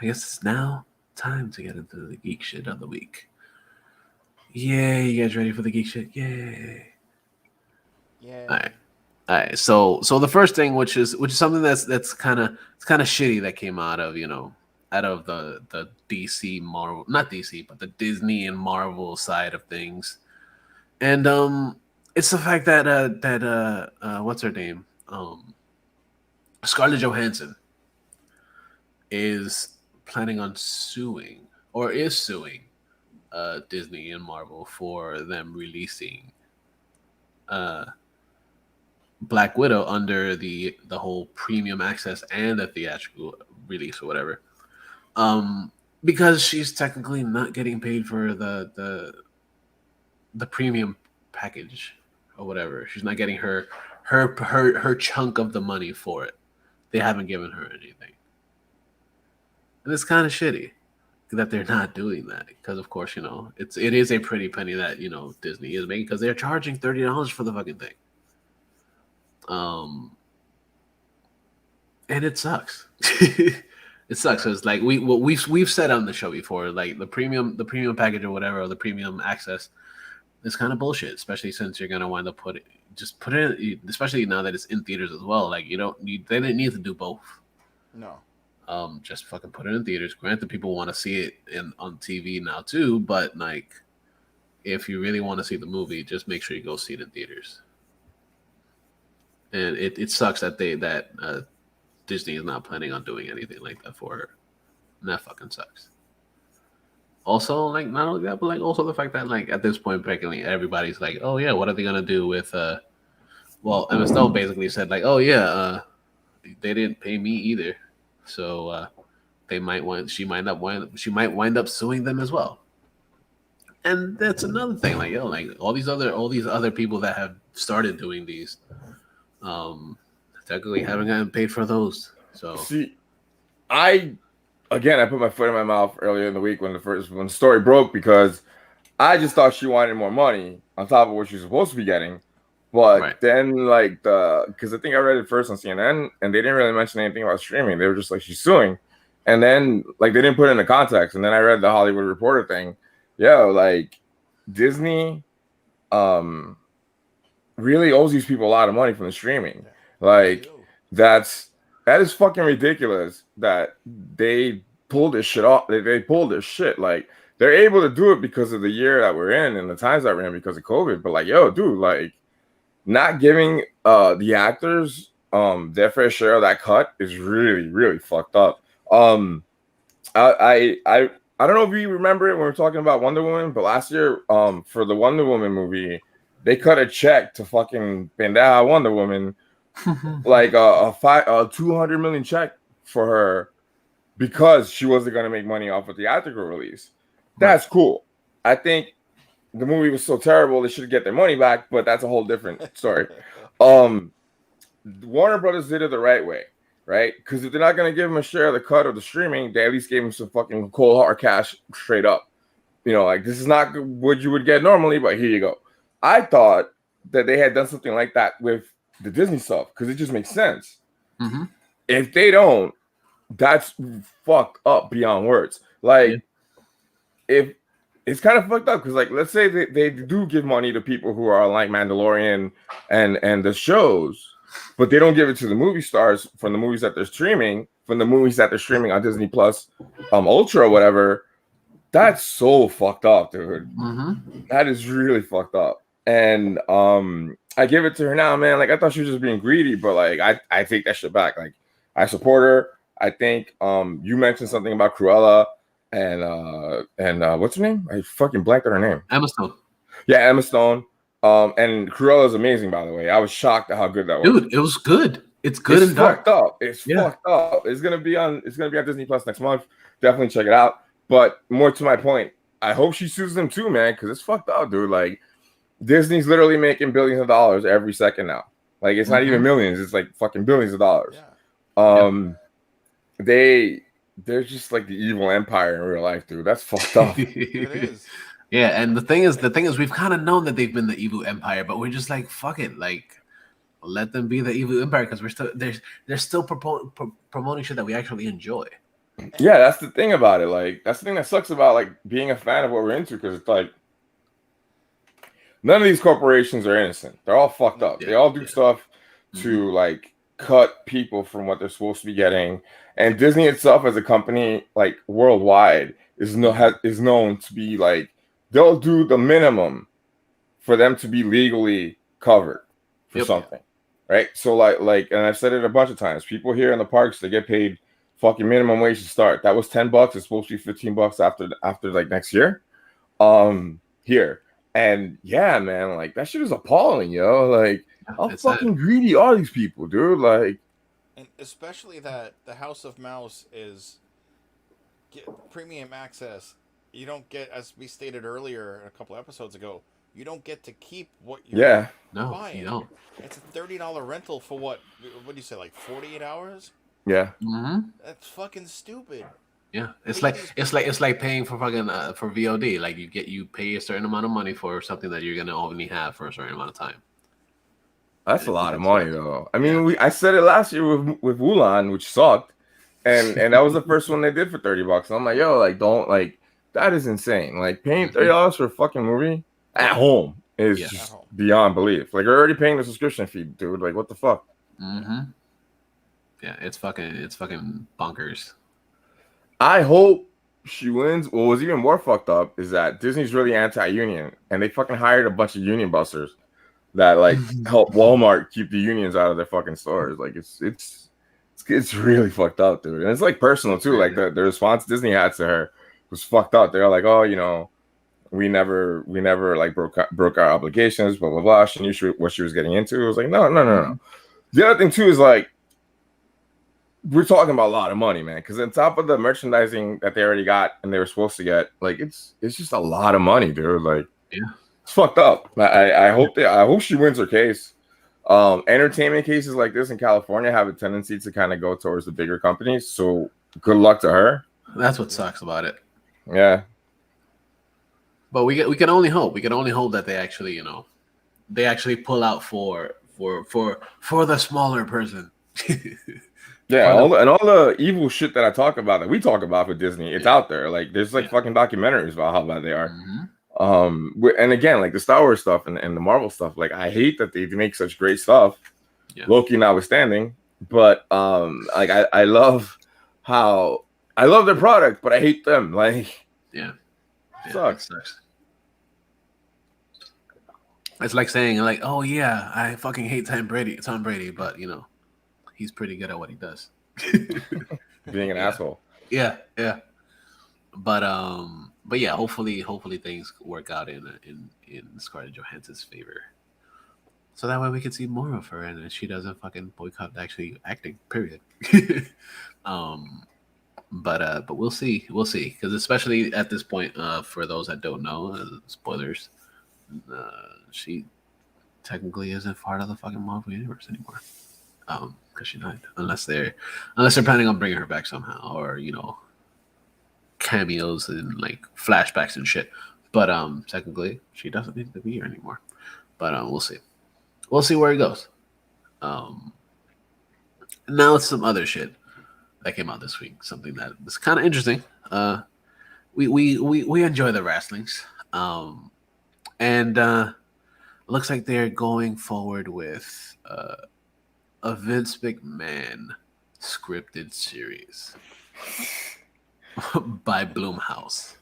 guess it's now time to get into the geek shit of the week. Yay! You guys ready for the geek shit? Yay! Yeah. All right. So the first thing, which is something that's kind of shitty, that came out of the DC Marvel, not DC, but the Disney and Marvel side of things, and it's the fact that what's her name, Scarlett Johansson is planning on suing Disney and Marvel for them releasing Black Widow under the whole premium access and the theatrical release or whatever, because she's technically not getting paid for the the premium package or whatever. She's not getting her chunk of the money for it. They haven't given her anything, and it's kind of shitty that they're not doing that because, of course, it is a pretty penny that Disney is making because they're charging $30 for the fucking thing. And it sucks. It sucks. It's like we've said on the show before, like the premium package or whatever, or the premium access is kind of bullshit, especially since you're gonna wind up put it, especially now that it's in theaters as well. Like they didn't need to do both. No. Just fucking put it in theaters. Granted, people want to see it on TV now too, but like, if you really want to see the movie, just make sure you go see it in theaters. And it sucks that Disney is not planning on doing anything like that for her. And that fucking sucks. Also, like, not only that, but like also the fact that like at this point, practically everybody's like, oh yeah, what are they gonna do with well, Emma Stone basically said like, oh yeah, they didn't pay me either. So she might wind up suing them as well. And that's another thing, like like all these other people that have started doing these, technically haven't gotten paid for those. So see, I put my foot in my mouth earlier in the week when the story broke because I just thought she wanted more money on top of what she's supposed to be getting. But then, like, because I think I read it first on CNN, and they didn't really mention anything about streaming. They were just like, she's suing. And then, like, they didn't put it into context. And then I read the Hollywood Reporter thing. Like, Disney really owes these people a lot of money from the streaming. Like, that is fucking ridiculous that they pulled this shit off. They pulled this shit. Like, they're able to do it because of the year that we're in and the times that we're in because of COVID. But, like, dude, like, not giving the actors their fair share of that cut is really, really fucked up. I don't know if you remember it when we were talking about Wonder Woman, but last year for the Wonder Woman movie, they cut a check to fucking Pendeja Wonder Woman, like a 200 million check for her because she wasn't gonna make money off of the theatrical release. That's cool. I think the movie was so terrible they should get their money back, but that's a whole different story. Warner Brothers did it the right way, right? Because if they're not gonna give them a share of the cut of the streaming, they at least gave them some fucking cold hard cash straight up. Like, this is not what you would get normally, but here you go. I thought that they had done something like that with the Disney stuff because it just makes sense. Mm-hmm. If they don't, that's fucked up beyond words. Like, if it's kind of fucked up because, like, let's say they do give money to people who are like Mandalorian and the shows, but they don't give it to the movie stars from the movies that they're streaming, on Disney Plus, Ultra or whatever. That's so fucked up, dude. Mm-hmm. That is really fucked up. And I give it to her now, man. Like, I thought she was just being greedy, but like I take that shit back. Like, I support her. I think you mentioned something about Cruella and what's her name? I fucking blanked on her name. Emma Stone. Yeah, Emma Stone. And Cruella is amazing, by the way. I was shocked at how good that was. Dude, it was good. It's good and dark. Fucked up. It's fucked up. It's gonna be on Disney Plus next month. Definitely check it out. But more to my point, I hope she sues them too, man, because it's fucked up, dude. Like, Disney's literally making billions of dollars every second now. Like, it's not even millions, it's like fucking billions of dollars. They're just like the evil empire in real life, dude. That's fucked up. It is. Yeah, and the thing is we've kind of known that they've been the evil empire, but we're just like, fuck it, like, let them be the evil empire because they're still promoting shit that we actually enjoy. Yeah, that's the thing about it. Like, that's the thing that sucks about like being a fan of what we're into, because it's like none of these corporations are innocent. They're all fucked up. They all do stuff to like cut people from what they're supposed to be getting. And Disney itself as a company, like worldwide, is known to be like, they'll do the minimum for them to be legally covered for something. Right? So like and I've said it a bunch of times, people here in the parks, they get paid fucking minimum wage to start. That was $10. It's supposed to be $15 after like next year. Here. And yeah, man, like that shit is appalling, yo. Like, how fucking greedy are these people, dude? Like, and especially that the House of Mouse is premium access. You don't get, as we stated earlier a couple episodes ago, you don't get to keep what you're buying. You don't. It's a $30 rental for what? What do you say, like 48 hours? Yeah. Mm-hmm. That's fucking stupid. Yeah, it's like paying for fucking for VOD. Like you pay a certain amount of money for something that you're gonna only have for a certain amount of time. That's a lot of money, though. I mean, I said it last year with Wulan, which sucked, and that was the first one they did for $30. And I'm like, yo, like, don't like that is insane. Like paying $30 for a fucking movie at home is just beyond belief. Like, you're already paying the subscription fee, dude. Like, what the fuck? Mm-hmm. Yeah, it's fucking bonkers. I hope she wins. What was even more fucked up is that Disney's really anti-union, and they fucking hired a bunch of union busters that like help Walmart keep the unions out of their fucking stores. Like it's really fucked up, dude. And it's like personal too. Like the response Disney had to her was fucked up. They're like, oh, you know, we never like broke our obligations, blah blah blah. She knew what she was getting into. It was like, no. The other thing too is like, we're talking about a lot of money, man. Because on top of the merchandising that they already got and they were supposed to get, like it's just a lot of money, dude. Like, it's fucked up. I hope she wins her case. Entertainment cases like this in California have a tendency to kind of go towards the bigger companies. So good luck to her. That's what sucks about it. Yeah. But we can only hope. We can only hope that they actually, you know, they actually pull out for the smaller person. Yeah, all the evil shit that I talk about, that we talk about for Disney, it's out there. Like, there's like fucking documentaries about how bad they are. And again, like the Star Wars stuff and the Marvel stuff, like I hate that they make such great stuff, Loki notwithstanding. But like I love their product, but I hate them. Like, sucks. It's like saying like, oh yeah, I fucking hate Tom Brady, but you know, he's pretty good at what he does. Being an asshole. Yeah. But yeah, hopefully things work out in Scarlett Johansson's favor, so that way we can see more of her and she doesn't fucking boycott actually acting. Period. But we'll see, because especially at this point, for those that don't know, spoilers, she technically isn't part of the fucking Marvel universe anymore. Because she's not, unless they're planning on bringing her back somehow, or you know, cameos and like flashbacks and shit. But technically she doesn't need to be here anymore. But we'll see where it goes. Now it's some other shit that came out this week, something that was kind of interesting. We enjoy the wrestlings, and looks like they're going forward with a Vince McMahon scripted series by Blumhouse.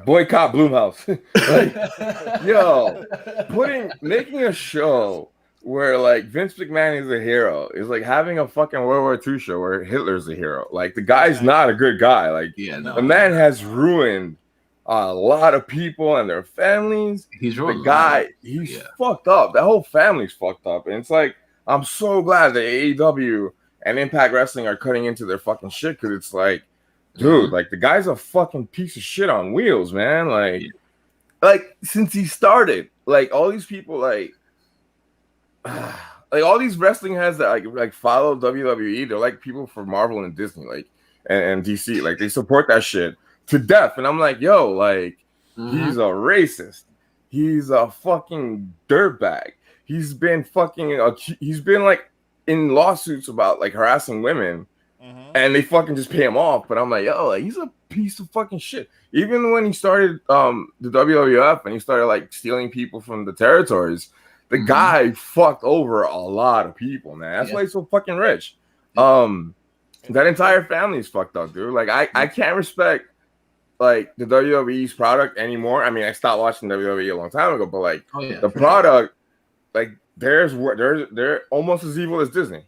Boycott Blumhouse. Like, yo, making a show where like Vince McMahon is a hero is like having a fucking World War II show where Hitler's a hero. Like, the guy's not a good guy. Like, the man has ruined a lot of people and their families. He's fucked up. That whole family's fucked up. And it's like, I'm so glad that AEW and Impact Wrestling are cutting into their fucking shit, because it's like, dude, like the guy's a fucking piece of shit on wheels, man. Like since he started, like all these people, like all these wrestling heads that like follow WWE, they're like people for Marvel and Disney, like and DC, like they support that shit to death. And I'm like, yo, like he's a racist. He's a fucking dirtbag. He's been like in lawsuits about like harassing women. And they fucking just pay him off. But I'm like, yo, like he's a piece of fucking shit. Even when he started the WWF and he started like stealing people from the territories, the guy fucked over a lot of people, man. That's why he's so fucking rich. That entire family is fucked up, dude. Like I can't respect like the WWE's product anymore. I mean, I stopped watching WWE a long time ago, but like the product, like they're almost as evil as Disney.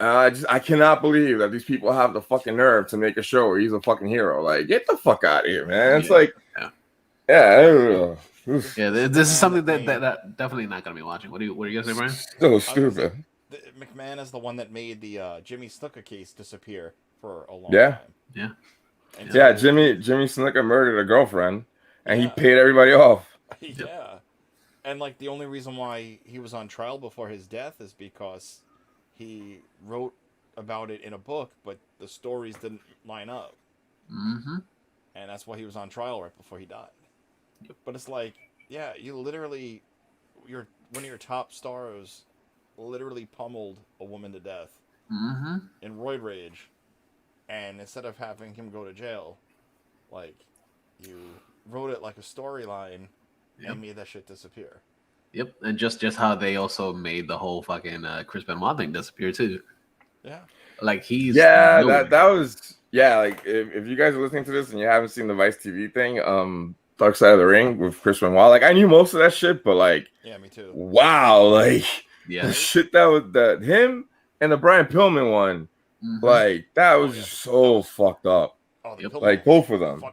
I cannot believe that these people have the fucking nerve to make a show where he's a fucking hero. Like, get the fuck out of here, man. It's like, I don't know. This is something that definitely not gonna be watching. What are you gonna say, Brian? So stupid. McMahon is the one that made the Jimmy Snuka case disappear for a long time. Yeah, Jimmy Snuka murdered a girlfriend, and he paid everybody off. Yeah. And like the only reason why he was on trial before his death is because he wrote about it in a book, but the stories didn't line up. Mm-hmm. And that's why he was on trial right before he died. But it's like, yeah, you literally, one of your top stars literally pummeled a woman to death in roid rage, and instead of having him go to jail, like, you wrote it like a storyline and made that shit disappear. Yep, and just how they also made the whole fucking Chris Benoit thing disappear too. Yeah, like he's that was like if you guys are listening to this and you haven't seen the Vice TV thing, Dark Side of the Ring with Chris Benoit, like I knew most of that shit, but like yeah, me too. Wow, like the shit that was that him and the Brian Pillman one, like that was just so fucked up. Oh, the like both of them,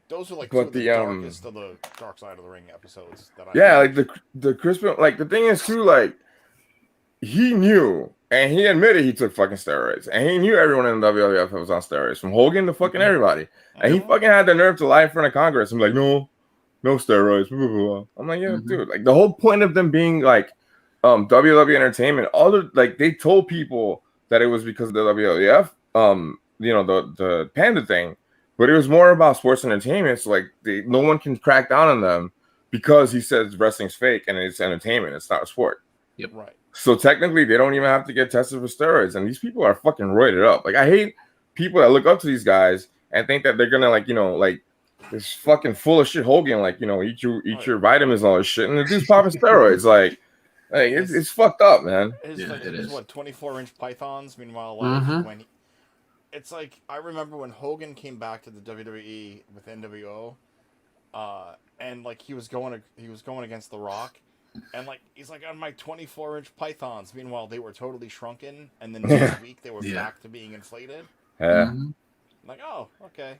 those are like two of the darkest of the Dark Side of the Ring episodes. That like the Chris Benoit, like the thing is too, like he knew. And he admitted he took fucking steroids. And he knew everyone in the WWF was on steroids, from Hogan to fucking everybody. And he fucking had the nerve to lie in front of Congress and be like, no steroids. Blah, blah, blah. I'm like, yeah, dude. Like the whole point of them being like WWE Entertainment, like they told people that it was because of the WWF, the Panda thing. But it was more about sports entertainment. So like no one can crack down on them because he says wrestling's fake and it's entertainment. It's not a sport. Yep. Right. So technically, they don't even have to get tested for steroids, and these people are fucking roided up. Like I hate people that look up to these guys and think that they're gonna like this fucking full of shit Hogan, like eat your vitamins and all this shit, and the dude's popping steroids. Like it's fucked up, man. It is what 24-inch pythons. Meanwhile, when it's like I remember when Hogan came back to the WWE with NWO, and like he was going against The Rock. And like he's like on my 24-inch pythons. Meanwhile, they were totally shrunken, and then next week they were back to being inflated. Yeah. Like, oh, okay.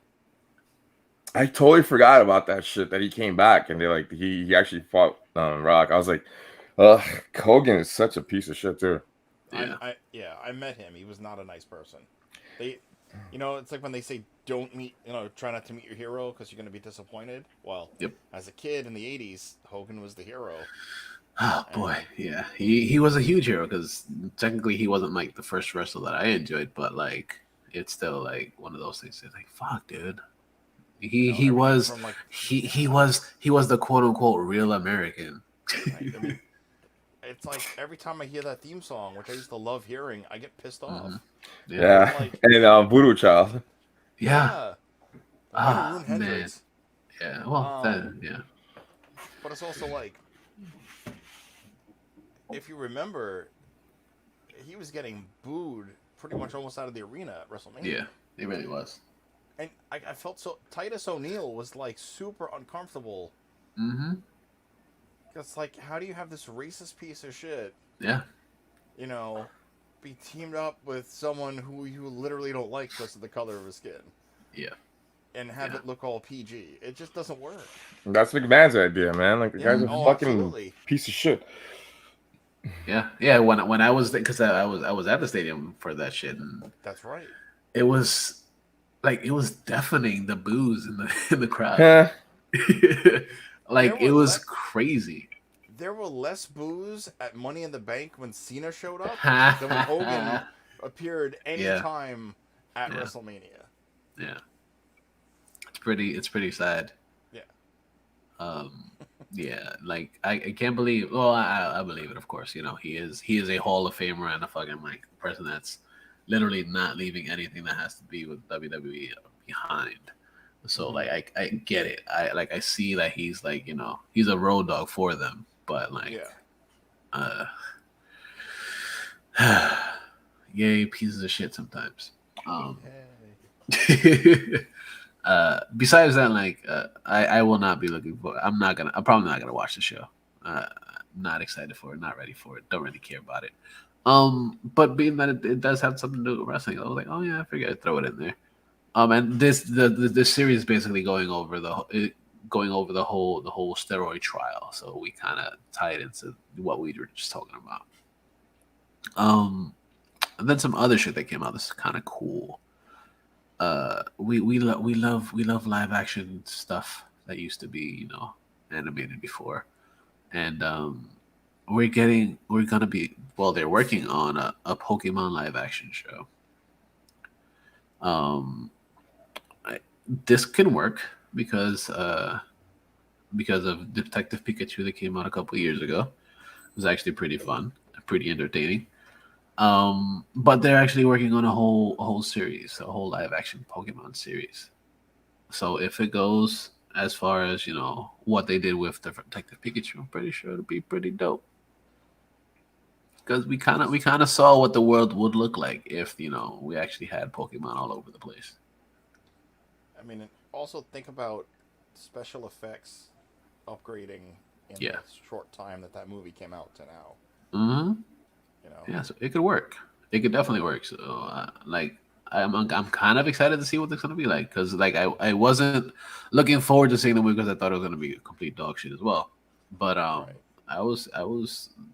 I totally forgot about that shit that he came back and they like he actually fought Rock. I was like, Hogan is such a piece of shit too. I met him. He was not a nice person. It's like when they say try not to meet your hero because you're going to be disappointed. Well, as a kid in the 80s, Hogan was the hero. Oh boy, yeah, he was a huge hero because technically he wasn't like the first wrestler that I enjoyed, but like it's still like one of those things. It's like fuck, dude. He was the quote unquote real American. It's like every time I hear that theme song, which I used to love hearing, I get pissed off. Yeah, and Voodoo Child. Yeah. Man. Yeah. Well, But it's also like, if you remember, he was getting booed pretty much almost out of the arena at WrestleMania. Yeah, he really was. And I felt so. Titus O'Neil was like super uncomfortable. It's like, how do you have this racist piece of shit? Yeah. Be teamed up with someone who you literally don't like because of the color of his skin. Yeah. And have it look all PG. It just doesn't work. That's McMahon's idea, man. Like the guy's a fucking piece of shit. Yeah. When I was, because I was at the stadium for that shit, and that's right. It was like it was deafening the boos in the crowd. Like it was crazy. There were less boos at Money in the Bank when Cena showed up than when Hogan appeared anytime at WrestleMania. Yeah. It's pretty sad. Yeah. Yeah, like I can't believe. Well, I believe it, of course. He is a Hall of Famer and a fucking like person that's literally not leaving anything that has to be with WWE behind. So like I get it. I see that he's like he's a road dog for them, but like yay pieces of shit sometimes. Besides that, like I will not be looking for. I'm probably not gonna watch the show. Not excited for it. Not ready for it. Don't really care about it. But being that it does have something to do with wrestling, I was like, oh yeah, I figured I'd throw it in there. And this series is basically going over the whole steroid trial, so we kind of tie it into what we were just talking about. And then some other shit that came out that's kind of cool. we love live action stuff that used to be, animated before. And they're working on a Pokemon live action show. Um this can work because of Detective Pikachu that came out a couple years ago. It was actually pretty fun, pretty entertaining. But they're actually working on a whole series, a whole live action Pokemon series. So if it goes as far as what they did with the Detective Pikachu, I'm pretty sure it'll be pretty dope. Because we kind of saw what the world would look like if we actually had Pokemon all over the place. I mean, and also think about special effects upgrading in Yeah. the short time that movie came out to now. Hmm. You know, Yeah, so it could work. It could definitely work. So I'm kind of excited to see what it's gonna be like because I wasn't looking forward to seeing the movie because I thought it was gonna be a complete dog shit as well. But right? I was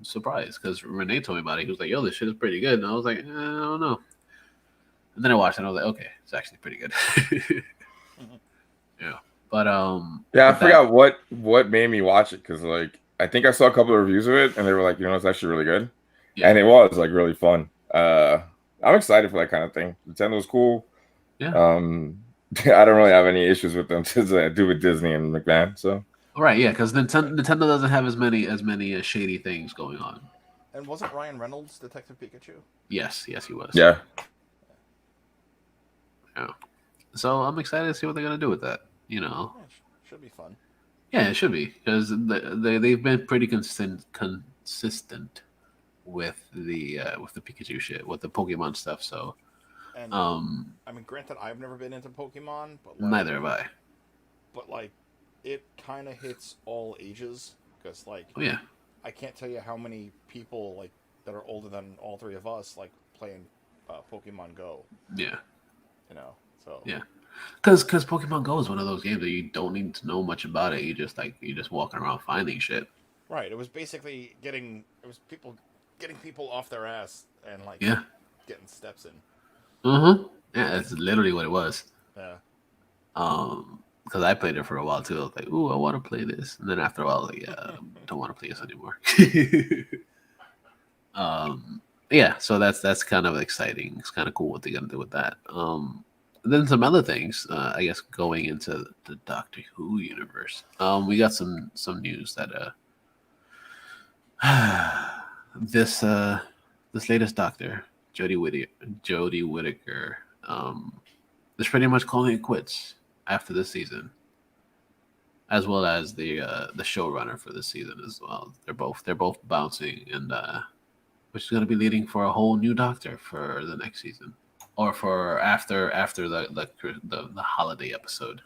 surprised because Renee told me about it. He was like, "Yo, this shit is pretty good," and I was like, I don't know. And then I watched it and I was like, "Okay, it's actually pretty good." Mhm. Yeah, but Yeah, I the back, forgot what made me watch it because like I think I saw a couple of reviews of it and they were like, it's actually really good, yeah, and it was like really fun. I'm excited for that kind of thing. Nintendo's cool. yeah. I don't really have any issues with them to do with Disney and McMahon. So Right, yeah, because Right. Nintendo doesn't have as many shady things going on. And wasn't Ryan Reynolds Detective Pikachu? Yes, yes, he was. yeah, Yeah. So I'm excited to see what they're gonna do with that. Yeah, should be fun. Yeah, it should be because they've been pretty consistent with the Pikachu shit, with the Pokemon stuff. So And um, I mean, granted, I've never been into Pokemon, but neither have I. it kind of hits all ages because Oh yeah, I can't tell you how many people that are older than all three of us playing Pokemon Go. yeah, You know, so yeah. Because Pokemon Go is one of those games that you don't need to know much about it. You just walking around finding shit. right. It was basically getting people off their ass and Yeah. getting steps in. Yeah, that's literally what it was. Yeah. Because I played it for a while too. I was like, "Ooh, I want to play this," and then after a while, I was like, "Yeah, don't want to play this anymore." Yeah, so that's kind of exciting. It's kind of cool what they're gonna do with that. Then some other things, I guess, going into the Doctor Who universe. We got some news that this this latest Doctor, Jodie Whittaker, is pretty much calling it quits after this season, as well as the showrunner for this season as well. They're both bouncing, and which is going to be leading for a whole new Doctor for the next season, or for after the holiday episode.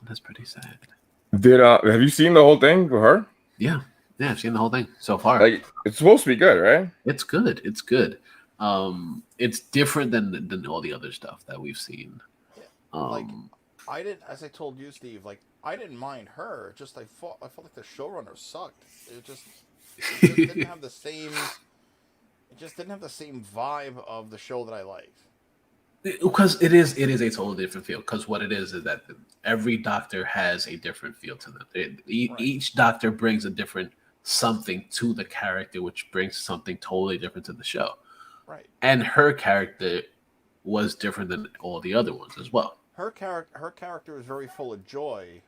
That's pretty sad. did have you seen the whole thing with her? Yeah, yeah, I've seen the whole thing so far. Like it's supposed to be good, right? It's good. It's good. It's different than all the other stuff that we've seen. Yeah. Like Um, I didn't, as I told you, Steve. I didn't mind her. Just I felt like the showrunner sucked. It just didn't have the same. It just didn't have the same vibe of the show that I liked. because it is a totally different feel. Because what it is that every doctor has a different feel to them. Right. Each doctor brings a different something to the character, which brings something totally different to the show. Right. And her character was different than all the other ones as well. Her character is very full of joy and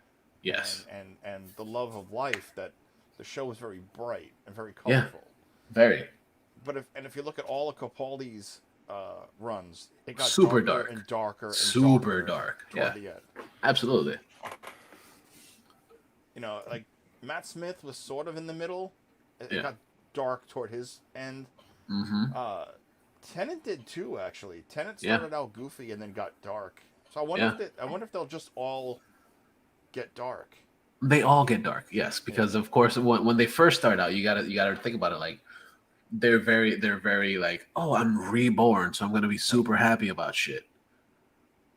Yes. and and the love of life that the show is very bright and very Yeah. colorful. Very. But if you look at all of Capaldi's runs, it got Super darker dark. and darker and Super darker dark. toward Yeah. the end. Absolutely. Like Matt Smith was sort of in the middle. It Yeah. got dark toward his end. Mm-hmm. Uh, Tennant did too, actually. Tennant Yeah. started out goofy and then got dark. So Yeah. I wonder if they'll just all get dark. They all get dark. Yes, Yeah. because of course when they first start out, you gotta think about it like they're very like, oh, I'm reborn, so I'm gonna be Right. super happy about shit.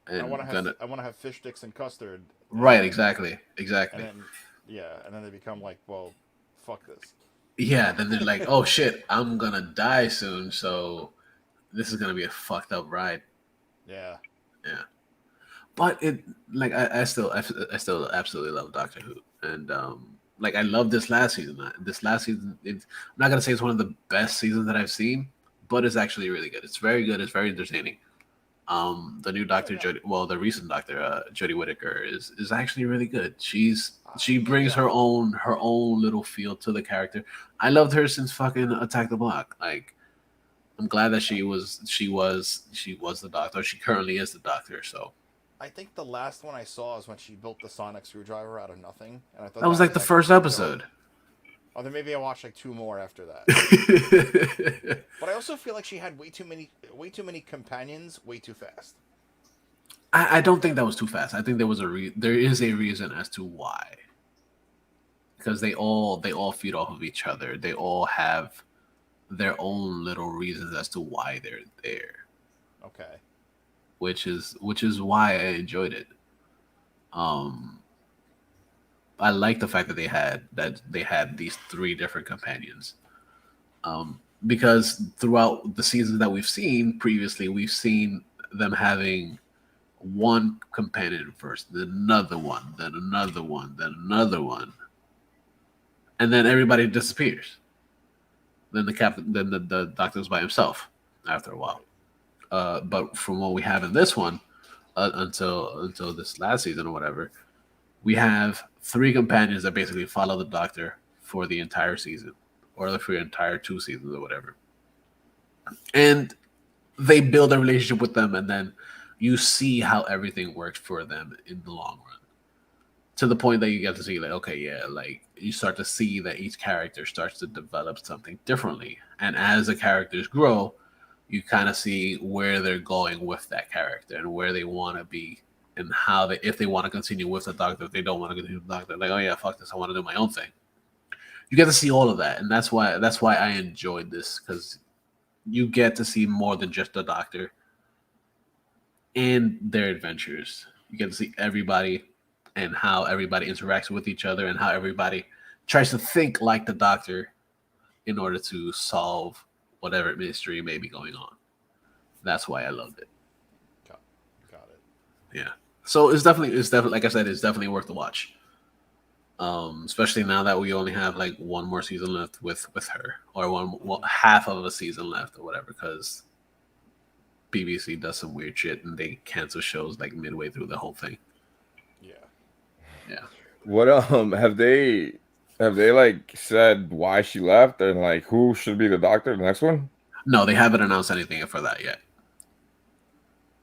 And gonna I want to have fish sticks and custard, right, and exactly. and Exactly. then yeah, and then they become like, well, fuck this. Yeah, then they're like, oh shit, I'm gonna die soon, so this is gonna be a fucked up ride. Yeah. Yeah. But it like I still absolutely love Doctor Who, and like I love this last season. This last season, I'm not gonna say it's one of the best seasons that I've seen, but it's actually really good. It's very good. It's very entertaining. The new Oh Doctor yeah. Jodie, well, the recent Doctor Jodie Whittaker is actually really good. She brings Yeah. her own little feel to the character. I loved her since fucking Attack the Block. Like I'm glad that she was the Doctor. She currently is the Doctor. So I think the last one I saw is when she built the sonic screwdriver out of nothing, and I thought that was that like was the actually first pretty dope. episode. Oh, then maybe I watched like two more after that. I But I also feel like she had way too many companions, way too fast. I don't think that was too fast. I think there is a reason as to why. Because they all feed off of each other. They all have their own little reasons as to why they're there, Okay. which is why I enjoyed it. Um, I like the fact that they had these three different companions. Because throughout the seasons that we've seen previously, we've seen them having one companion first, then another one, then another one, then another one, and then everybody disappears. Then the doctor's by himself after a while. Right. But from what we have in this one, until this last season or whatever, we have three companions that basically follow the doctor for the entire season, or for the entire 2 seasons or whatever, and they build a relationship with them, and then you see how everything works for them in the long run. To the point that you get to see, like, okay, yeah, like you start to see that each character starts to develop something differently, and as the characters grow, you kind of see where they're going with that character and where they want to be, and how they, if they want to continue with the doctor, if they don't want to continue with the doctor, like, oh yeah, fuck this, I want to do my own thing. You get to see all of that, and that's why I enjoyed this, because you get to see more than just the doctor and their adventures. You get to see everybody and how everybody interacts with each other, and how everybody tries to think like the doctor in order to solve whatever mystery may be going on. That's why I loved it. Got, got it. Yeah. So it's definitely like I said, it's definitely worth the watch. Especially now that we only have like one more season left with her, or half of a season left or whatever, because BBC does some weird shit and they cancel shows like midway through the whole thing. Yeah. Yeah. What have they like said why she left and like who should be the doctor the next one? No, they haven't announced anything for that yet.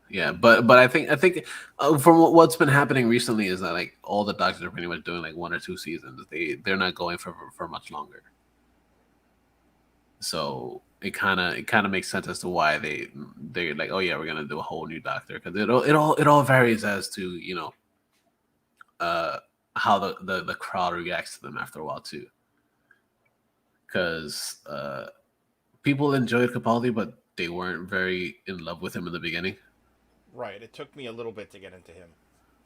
Yeah, but I think from what's been happening recently is that like all the doctors are pretty much doing like 1 or 2 seasons. They're not going for much longer. So it kind of makes sense as to why they're like, oh yeah, we're gonna do a whole new doctor, because it all varies as to uh how the crowd reacts to them after a while too, because people enjoyed Capaldi, but they weren't very in love with him in the beginning. Right. It took me a little bit to get into him.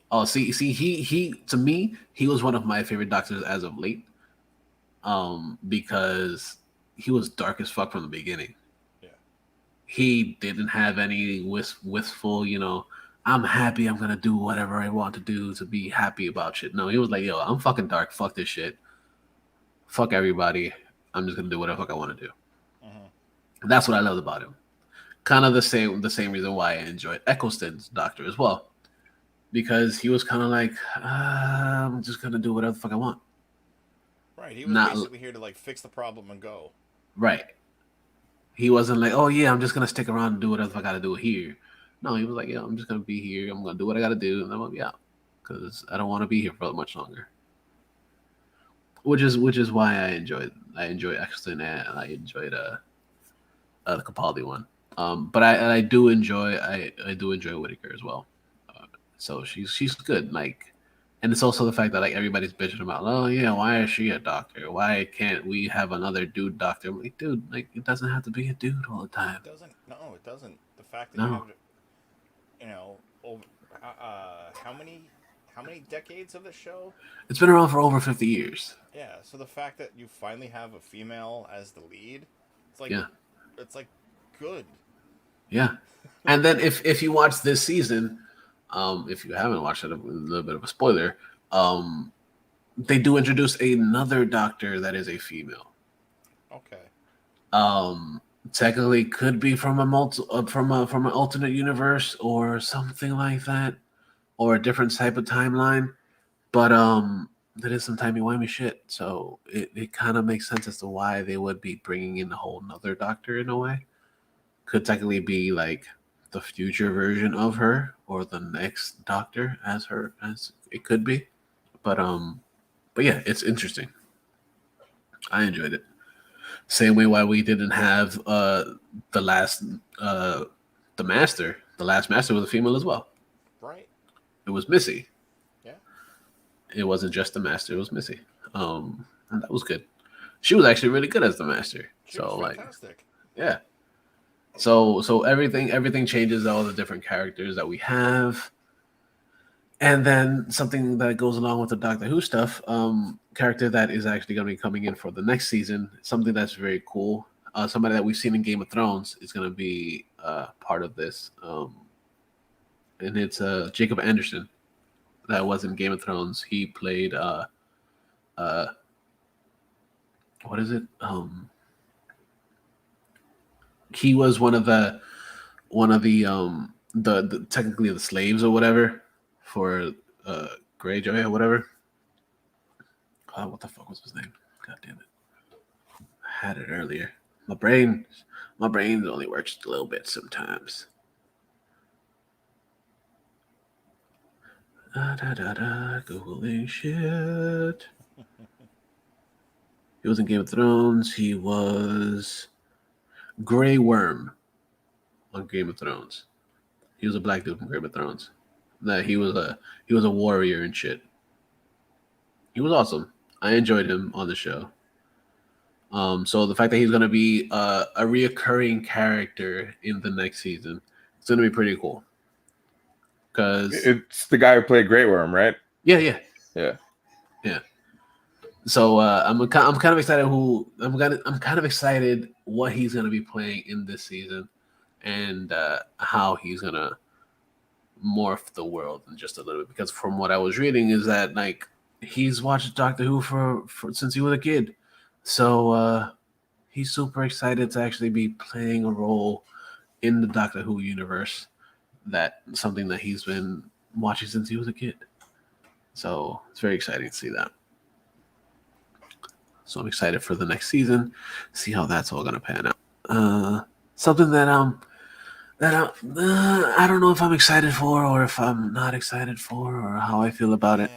Oh, see, he to me, he was one of my favorite doctors as of late. Because he was dark as fuck from the beginning. Yeah. He didn't have any wistful, I'm happy, I'm gonna do whatever I want to do to be happy about shit. No, he was like, yo, I'm fucking dark, fuck this shit, fuck everybody. I'm just gonna do whatever fuck I want to do. Mm-hmm. That's what I loved about him. Kind of the same reason why I enjoyed Eccleston's Doctor as well, because he was kind of like, I'm just gonna do whatever the fuck I want. Right. He was Not basically here to like fix the problem and go. right. He wasn't like, oh yeah, I'm just gonna stick around and do whatever I gotta do here. No, he was like, yeah, I'm just gonna be here. I'm gonna do what I gotta do, and I'm gonna be out, because I don't want to be here for much longer. Which is why I enjoy Eccleston, and I enjoyed the Capaldi one. But I do enjoy I do enjoy Whitaker as well. So she's good. Like, and it's also the fact that like everybody's bitching about, oh yeah, why is she a doctor? Why can't we have another dude doctor? I'm like, dude, like it doesn't have to be a dude all the time. It doesn't. No, it doesn't. The fact that you No, have, over, how many decades of the show? it's been around for over 50 years. Yeah. So the fact that you finally have a female as the lead, it's like, Yeah, it's like good. yeah. And then if you watch this season, If you haven't watched it, a little bit of a spoiler. They do introduce another doctor that is a female. Okay. Technically could be from from an alternate universe or something like that, or a different type of timeline. But that is some timey-wimey shit. So it kind of makes sense as to why they would be bringing in a whole nother doctor in a way. Could technically be like the future version of her or the next doctor as her as it could be. But yeah, it's interesting. I enjoyed it. Same way why we didn't have the last the master. The last master was a female as well. Right. It was Missy. Yeah. It wasn't just the master, it was Missy. And that was good. She was actually really good as the master. She was fantastic. Yeah. So everything changes, all the different characters that we have. And then something that goes along with the Doctor Who stuff, character that is actually going to be coming in for the next season, something that's very cool. Somebody that we've seen in Game of Thrones is going to be part of this. And it's Jacob Anderson that was in Game of Thrones. He played what is it? He was one of the technically the slaves or whatever for Greyjoy or whatever. What the fuck was his name? God damn it! I had it earlier. My brain only works a little bit sometimes. Googling shit. He was in Game of Thrones. He was Grey Worm on Game of Thrones. He was a black dude from Game of Thrones. That he was a warrior and shit. He was awesome. I enjoyed him on the show. So the fact that he's gonna be a reoccurring character in the next season, it's gonna be pretty cool. Because it's the guy who played Grey Worm, right? Yeah. Yeah. So I'm kind of excited I'm kind of excited what he's gonna be playing in this season, and how he's gonna morph the world in just a little bit. Because from what I was reading is that like he's watched Doctor Who for since he was a kid, so he's super excited to actually be playing a role in the Doctor Who universe. That something that he's been watching since he was a kid. So it's very exciting to see that. So I'm excited for the next season, see how that's all gonna pan out. Something that I don't know if I'm excited for or if I'm not excited for or how I feel about it.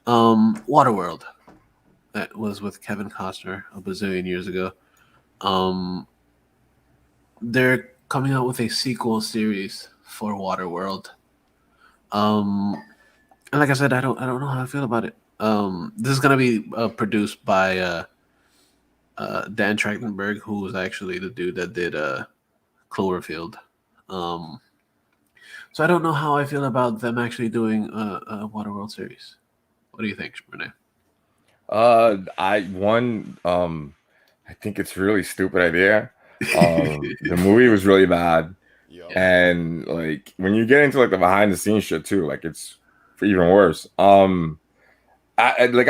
Waterworld, that was with Kevin Costner a bazillion years ago. They're coming out with a sequel series for Waterworld. And like I said, I don't know how I feel about it. This is gonna be produced by Dan Trachtenberg, who was actually the dude that did Cloverfield. So I don't know how I feel about them actually doing a Waterworld series. What do you think, Renee? I think it's a really stupid idea. The movie was really bad. Yep. And like when you get into like the behind the scenes shit too, like it's even worse. I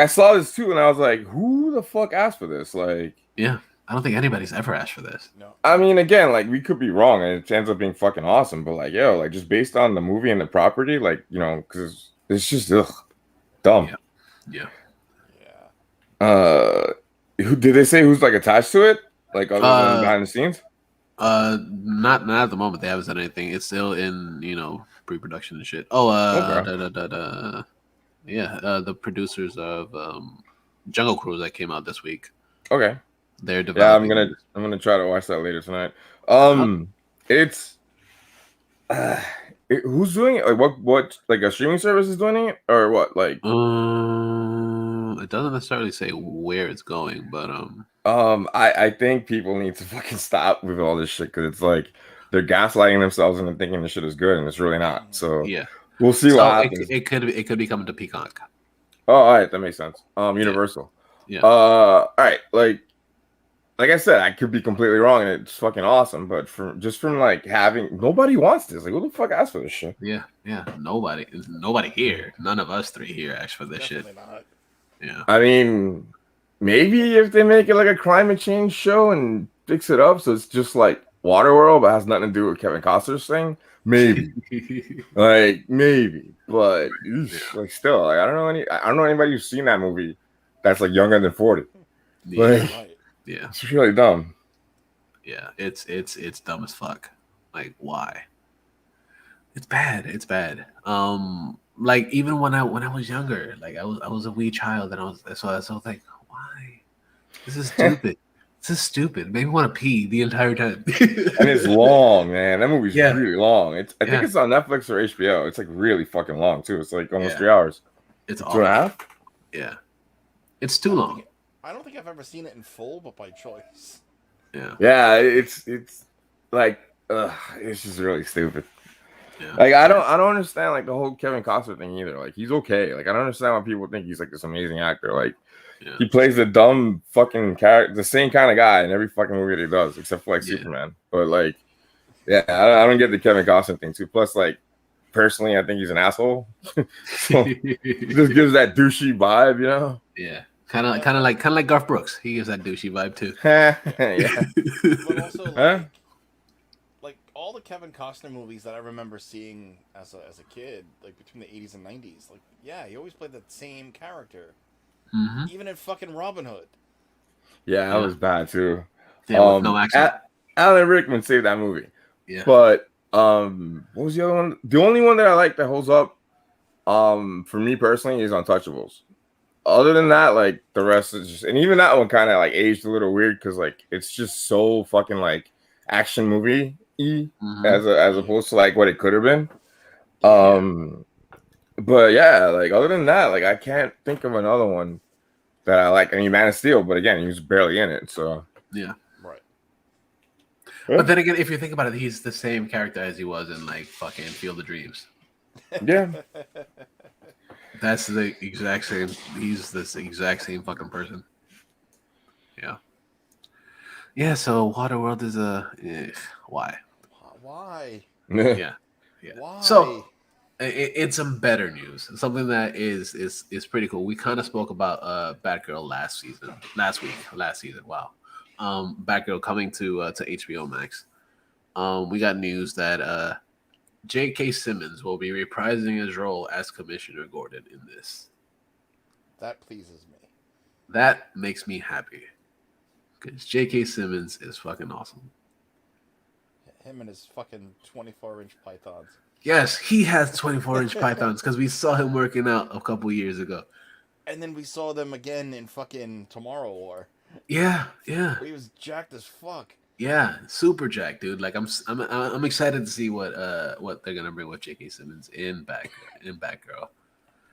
saw this too, and I was like, "Who the fuck asked for this?" Like, yeah, I don't think anybody's ever asked for this. No. I mean, again, like we could be wrong, and it ends up being fucking awesome. But like, yo, like just based on the movie and the property, like because it's just dumb. Yeah. Who did they say who's like attached to it? Like other than behind the scenes? Not at the moment. They haven't said anything. It's still in pre-production and shit. Oh, Okay. The producers of Jungle Cruise that came out this week. Okay. They're developing. Yeah, I'm gonna try to watch that later tonight. It's who's doing it? Like what like a streaming service is doing it or what? Like it doesn't necessarily say where it's going, but I think people need to fucking stop with all this shit because it's like they're gaslighting themselves and thinking the shit is good and it's really not. So yeah, we'll see what happens. It could be coming to Peacock. Oh, all right, that makes sense. Universal. Yeah. All right, like like I said, I could be completely wrong, and it's fucking awesome. But from like having nobody wants this. Like, who the fuck asked for this shit? Yeah, nobody here. None of us three here asked for this Definitely shit. not. Yeah. I mean, maybe if they make it like a climate change show and fix it up, so it's just like Waterworld, but has nothing to do with Kevin Costner's thing. Maybe, maybe, but like still, like I don't know anybody who's seen that movie that's like younger than 40. Yeah, Like, Right. yeah, it's really dumb. yeah. It's dumb as fuck. Like, why? It's bad. It's bad. Like even when I was younger, like I was a wee child, and I was like, why? This is stupid. This is stupid. Made me want to pee the entire time. And it's long, man. That movie's Yeah. really long. I think Yeah. it's on Netflix or HBO. It's like really fucking long too. It's like almost Yeah. 3 hours. It's 2.5. Yeah, it's too long. I don't think I've ever seen it in full, but by choice. Yeah, Yeah, it's like it's just really stupid. yeah. Like I don't understand like the whole Kevin Costner thing either. Like he's okay. Like I don't understand why people think he's like this amazing actor. Like Yeah. he plays the dumb fucking character, the same kind of guy in every fucking movie that he does, except for like Yeah. Superman. But like, yeah, I don't get the Kevin Costner thing too. Plus, like personally, I think he's an asshole. So he just gives that douchey vibe, you know? Yeah, kind of like Garth Brooks. He gives that douchey vibe too. Yeah. But also, like, Huh? like all the Kevin Costner movies that I remember seeing as a kid, like between the 80s and 90s, like yeah, he always played that same character. Mm-hmm. Even in fucking Robin Hood. Yeah, that was bad too. Yeah, with no accent. Alan Rickman saved that movie. Yeah. But what was the other one? The only one that I like that holds up for me personally is Untouchables. Other than that, like the rest is just, and even that one kind of like aged a little weird because like it's just so fucking like action movie as opposed to like what it could have been. But yeah, like other than that, like I can't think of another one that I like. I mean, Man of Steel, but again, he was barely in it, so Yeah. Right. But then again, if you think about it, he's the same character as he was in like fucking Field of Dreams. yeah. That's the exact same. He's this exact same fucking person. Yeah. Yeah. So Waterworld is why? Why? Yeah. Yeah. Why? So it's some better news. Something that is pretty cool. We kind of spoke about Batgirl last season. Wow. Batgirl coming to HBO Max. We got news that J.K. Simmons will be reprising his role as Commissioner Gordon in this. That pleases me. That makes me happy because J.K. Simmons is fucking awesome. Him and his fucking 24-inch pythons. Yes, he has 24-inch pythons because we saw him working out a couple years ago. And then we saw them again in fucking Tomorrow War. Yeah. Where he was jacked as fuck. Yeah, super jacked, dude. Like I'm excited to see what they're gonna bring with J.K. Simmons in Batgirl,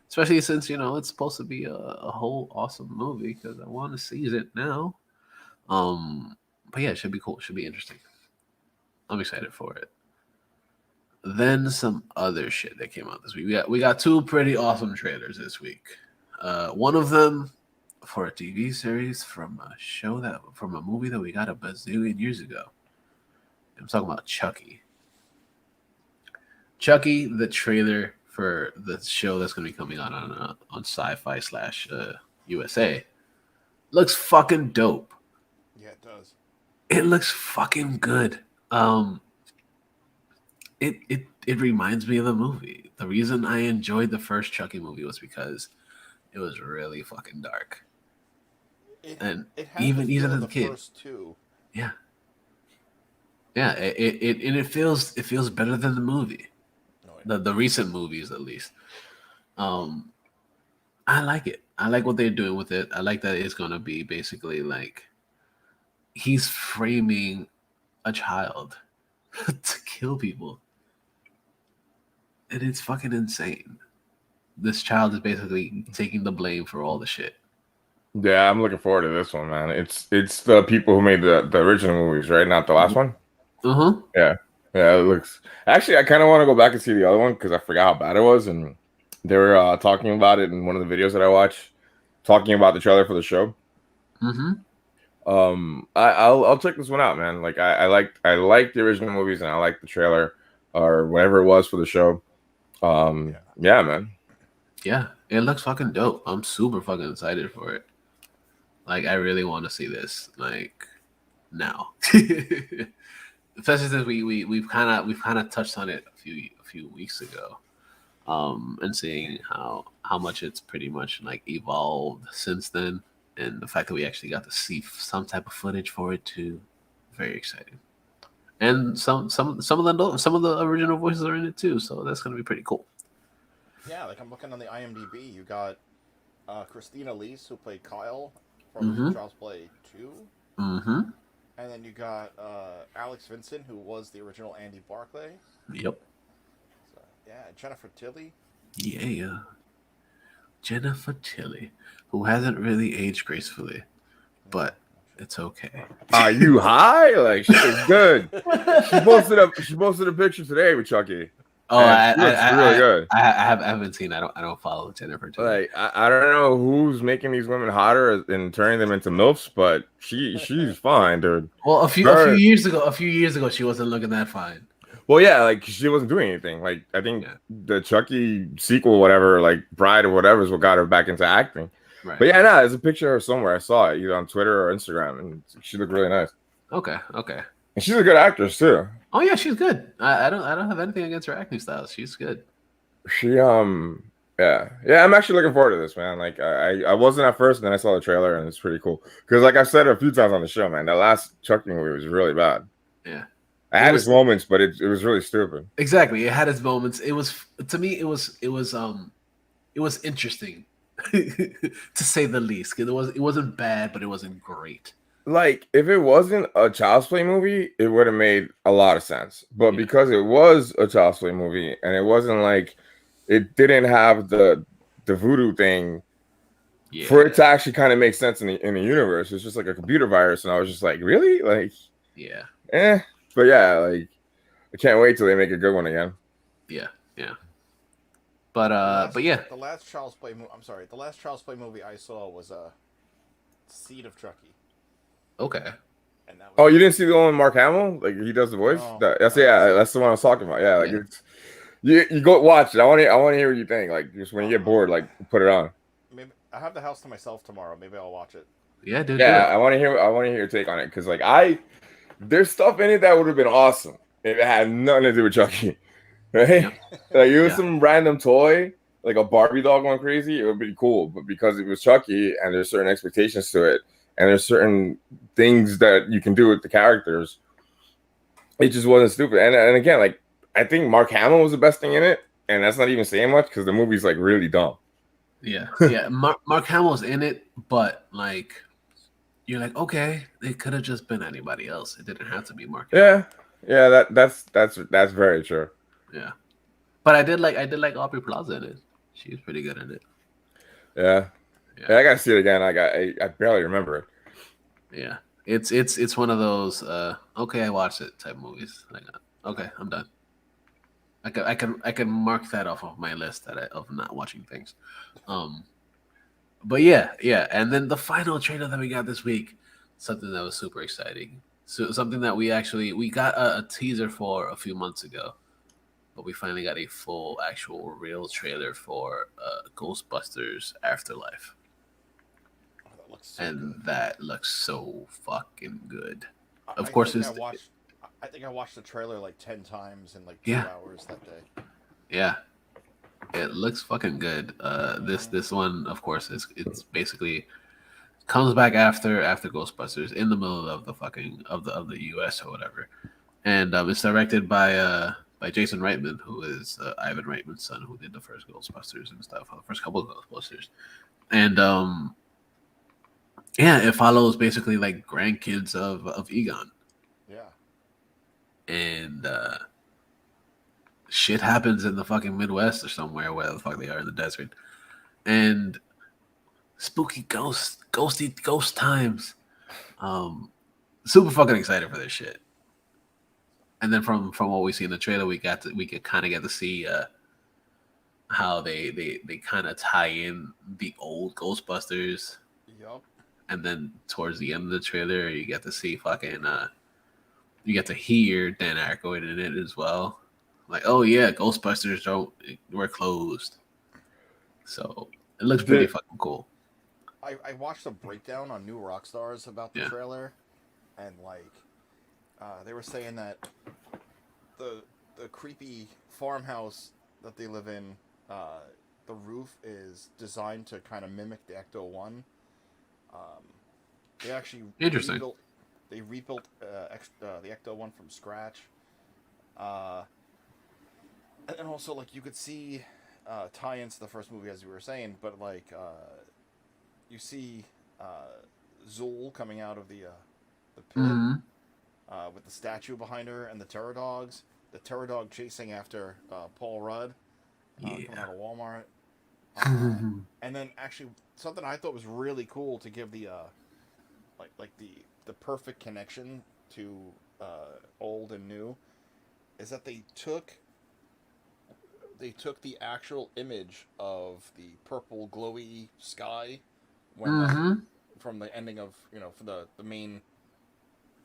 especially since it's supposed to be a whole awesome movie because I want to see it now. But yeah, it should be cool. It should be interesting. I'm excited for it. Then some other shit that came out this week. We got two pretty awesome trailers this week. One of them for a TV series from a movie that we got a bazillion years ago. I'm talking about Chucky. Chucky, the trailer for the show that's going to be coming out on Sci-Fi / USA, looks fucking dope. Yeah, it does. It looks fucking good. It reminds me of the movie. The reason I enjoyed the first Chucky movie was because it was really fucking dark. It And had even the feel as of a the kid, first two. yeah. It feels better than the movie, the recent movies at least. I like it. I like what they're doing with it. I like that it's gonna be basically like he's framing a child to kill people, and it's fucking insane. This child is basically taking the blame for all the shit. Yeah, I'm looking forward to this one, man. It's the people who made the original movies, right? Not the last one. Yeah. It looks. Actually, I kind of want to go back and see the other one because I forgot how bad it was, and they were talking about it in one of the videos that I watched, talking about the trailer for the show. I'll check this one out, man. Like I like the original movies, and I like the trailer or whatever it was for the show. Yeah, man. Yeah, it looks fucking dope. I'm super fucking excited for it. Like, I really want to see this, like, now. Especially since we've kind of touched on it a few weeks ago, and seeing how much it's pretty much like evolved since then, and the fact that we actually got to see some type of footage for it too, very exciting. And some of the original voices are in it too, so that's gonna be pretty cool. Yeah, like I'm looking on the IMDb. You got Christina Lees, who played Kyle from Child's Play 2. Mm-hmm. And then you got Alex Vincent, who was the original Andy Barclay. Yep. So, yeah, Jennifer Tilly. Yeah. Jennifer Tilly, who hasn't really aged gracefully, but it's okay. Are you high? Like, she looks good. She posted a picture today with Chucky. Oh, she looks really good. I haven't seen. I don't follow Jennifer Tilly. Like, I don't know who's making these women hotter and turning them into milfs, but she's fine, dude. Well, a few years ago, she wasn't looking that fine. Well, yeah, like she wasn't doing anything. Like, I think the Chucky sequel, whatever, like Bride or whatever, is what got her back into acting. Right. But yeah, no, there's a picture of her somewhere. I saw it either on Twitter or Instagram, and she looked really nice. Okay. And she's a good actress too. Oh yeah, she's good. I don't have anything against her acting style. She's good. She yeah, I'm actually looking forward to this, man. Like I wasn't at first, and then I saw the trailer, and it's pretty cool. Because like I've said a few times on the show, man, that last Chucky movie was really bad. Yeah. It had its moments, but it was really stupid. Exactly, it had its moments. It was, to me, it was interesting to say the least. It wasn't bad, but it wasn't great. Like, if it wasn't a Child's Play movie, it would have made a lot of sense. But because it was a Child's Play movie, and it wasn't like it didn't have the voodoo thing for it to actually kind of make sense in the universe. It's just like a computer virus, and I was just like, really? Like, But yeah, like, I can't wait till they make a good one again. Yeah. But yeah. The last Child's Play movie I saw was Seed of Chucky. Okay. And that was you didn't see the one with Mark Hamill? Like, he does the voice? That's the one I was talking about. Yeah, like it's you go watch it. I want to hear what you think. Like, just when you get bored, like, put it on. Maybe I have the house to myself tomorrow. Maybe I'll watch it. Yeah, dude. Yeah, I want to hear your take on it, because like there's stuff in it that would have been awesome if it had nothing to do with Chucky. Right? Like, it was some random toy, like a Barbie doll going crazy, it would be cool. But because it was Chucky and there's certain expectations to it, and there's certain things that you can do with the characters, it just wasn't stupid. And again, like, I think Mark Hamill was the best thing in it, and that's not even saying much because the movie's like really dumb. Yeah. Mark Hamill's in it, but like, you're like, okay, it could have just been anybody else. It didn't have to be Mark Hamill. Yeah. That's very true. Yeah, but I did like Aubrey Plaza in it. She was pretty good in it. Yeah, I gotta see it again. I barely remember it. Yeah, it's one of those okay, I watched it type movies. Like, okay, I'm done. I can mark that off of my list of not watching things. But yeah, and then the final trailer that we got this week, something that was super exciting. So something that we got a teaser for a few months ago, but we finally got a full, actual, real trailer for Ghostbusters Afterlife. That looks so fucking good. Of course, I think I watched the trailer like 10 times in like 2 hours that day. Yeah, it looks fucking good. This one, of course, it's basically comes back after Ghostbusters in the middle of the fucking of the US or whatever, and it's directed by Jason Reitman, who is Ivan Reitman's son, who did the first Ghostbusters and stuff, the first couple of Ghostbusters, and it follows basically like grandkids of Egon. Yeah, and shit happens in the fucking Midwest or somewhere, where the fuck they are in the desert, and spooky ghost times. Super fucking excited for this shit. And then from what we see in the trailer, we could kind of get to see how they kind of tie in the old Ghostbusters and then towards the end of the trailer, you get to see fucking you get to hear Dan Aykroyd in it as well. Like, oh yeah, Ghostbusters we're closed. So it looks pretty fucking cool. I watched a breakdown on New Rockstars about the trailer, and like they were saying that the creepy farmhouse that they live in, the roof is designed to kind of mimic the Ecto-1. They actually Interesting. rebuilt the Ecto-1 from scratch. And also, like, you could see tie-ins to the first movie, as you were saying, but like you see Zool coming out of the pit with the statue behind her and the Terror Dogs. The Terror Dog chasing after Paul Rudd coming out of Walmart. And then actually something I thought was really cool to give the the perfect connection to old and new is that they took the actual image of the purple glowy sky when from the ending of for the main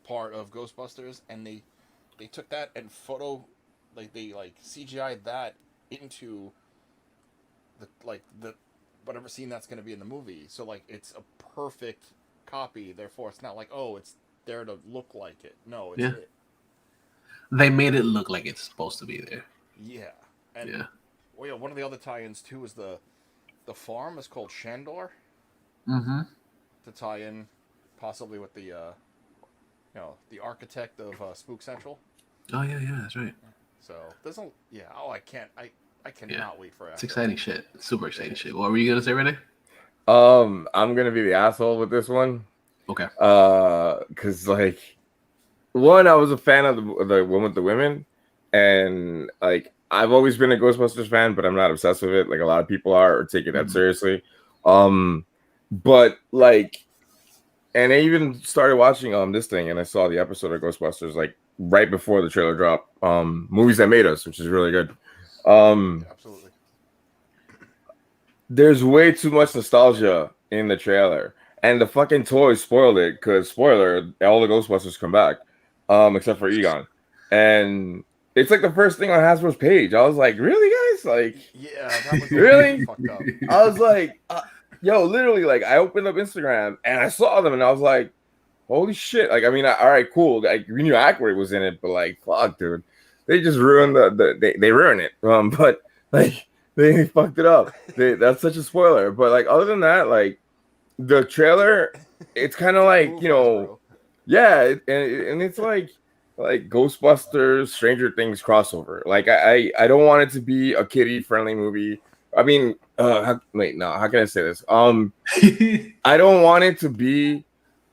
part of Ghostbusters, and they took that and they CGI'd that into the whatever scene that's going to be in the movie. So like it's a perfect copy. Therefore, it's not like, oh, it's there to look like it. No, it's it. They made it look like it's supposed to be there. Yeah, and one of the other tie-ins too is the farm is called Shandor. To tie in, possibly with the the architect of Spook Central. Oh yeah, that's right. So there's I cannot wait for it. It's exciting shit. It's super exciting shit. What were you gonna say, Renee? I'm gonna be the asshole with this one. Okay. Because like, one, I was a fan of the one with the women, and like I've always been a Ghostbusters fan, but I'm not obsessed with it like a lot of people are or take it that seriously. But like, and I even started watching this thing, and I saw the episode of Ghostbusters like right before the trailer dropped. Movies That Made Us, which is really good. Absolutely. There's way too much nostalgia in the trailer, and the fucking toys spoiled it. Because spoiler, all the Ghostbusters come back, except for Egon, and it's like the first thing on Hasbro's page. I was like, really, guys? Like, yeah, that was really fucked up. I was like, yo, literally, like, I opened up Instagram and I saw them, and I was like, holy shit! Like, I mean, all right, cool. Like, we knew Aykroyd was in it, but like, fuck, dude, they just ruined they ruined it. But like, they fucked it up. That's such a spoiler. But like, other than that, like, the trailer, it's kind of like yeah, and it's like Ghostbusters, Stranger Things crossover. Like, I don't want it to be a kiddie friendly movie. I mean, how can I say this? I don't want it to be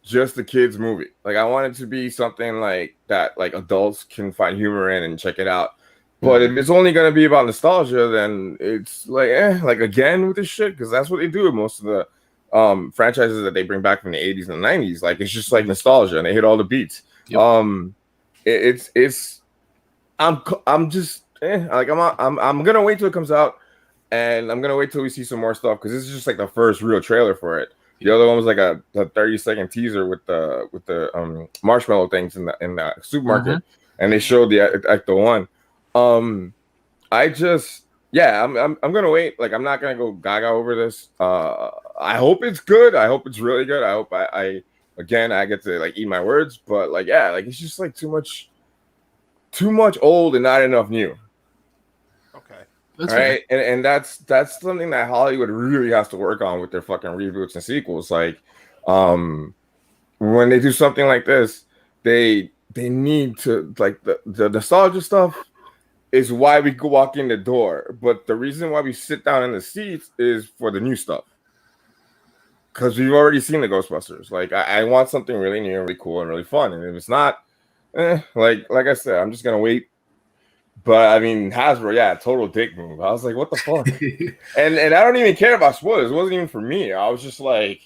just a kids movie. Like, I want it to be something like that, like adults can find humor in and check it out. But if it's only gonna be about nostalgia, then it's like, like again with this shit, because that's what they do with most of the franchises that they bring back from the 80s and the 90s. Like, it's just like nostalgia, and they hit all the beats. Yep. I'm just like I'm gonna wait till it comes out. And I'm gonna wait till we see some more stuff, because this is just like the first real trailer for it. The other one was like a 30-second teaser with the marshmallow things in the supermarket, and they showed the Ecto-1. I'm gonna wait. Like, I'm not gonna go gaga over this. I hope it's good. I hope it's really good. I hope I get to like eat my words. But like, yeah, like it's just like too much old and not enough new. That's right, and that's something that Hollywood really has to work on with their fucking reboots and sequels. Like, when they do something like this, they need to, like, the nostalgia stuff is why we go walk in the door, but the reason why we sit down in the seats is for the new stuff, because we've already seen the Ghostbusters. Like, I want something really new, really cool, and really fun. And if it's not, like I said, I'm just gonna wait. But I mean, Hasbro, total dick move. I was like, what the fuck? and I don't even care about spoilers. It wasn't even for me. I was just like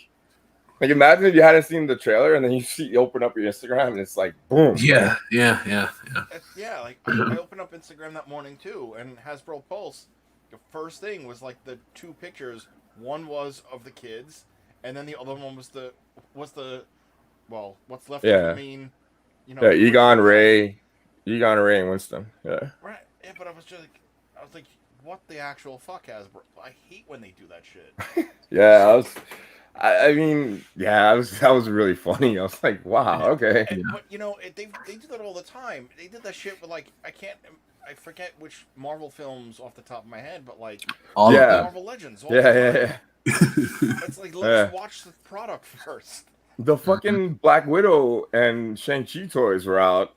imagine if you hadn't seen the trailer and then you open up your Instagram and it's like, boom. Yeah. Like, I opened up Instagram that morning too, and Hasbro Pulse, the first thing was like the two pictures. One was of the kids, and then the other one was what's left of the Yeah. main, Yeah, original cast. Egon, Ray, and Winston. Yeah. Right. Yeah, but I was like, what the actual fuck, Hasbro? I hate when they do that shit. Yeah, I mean, yeah, that was really funny. I was like, wow, okay. Yeah. But they do that all the time. They did that shit with like I forget which Marvel films off the top of my head, but like All of them. Marvel Legends all the Yeah, time. yeah, It's like yeah. let's watch the product first. The fucking Black Widow and Shang-Chi toys were out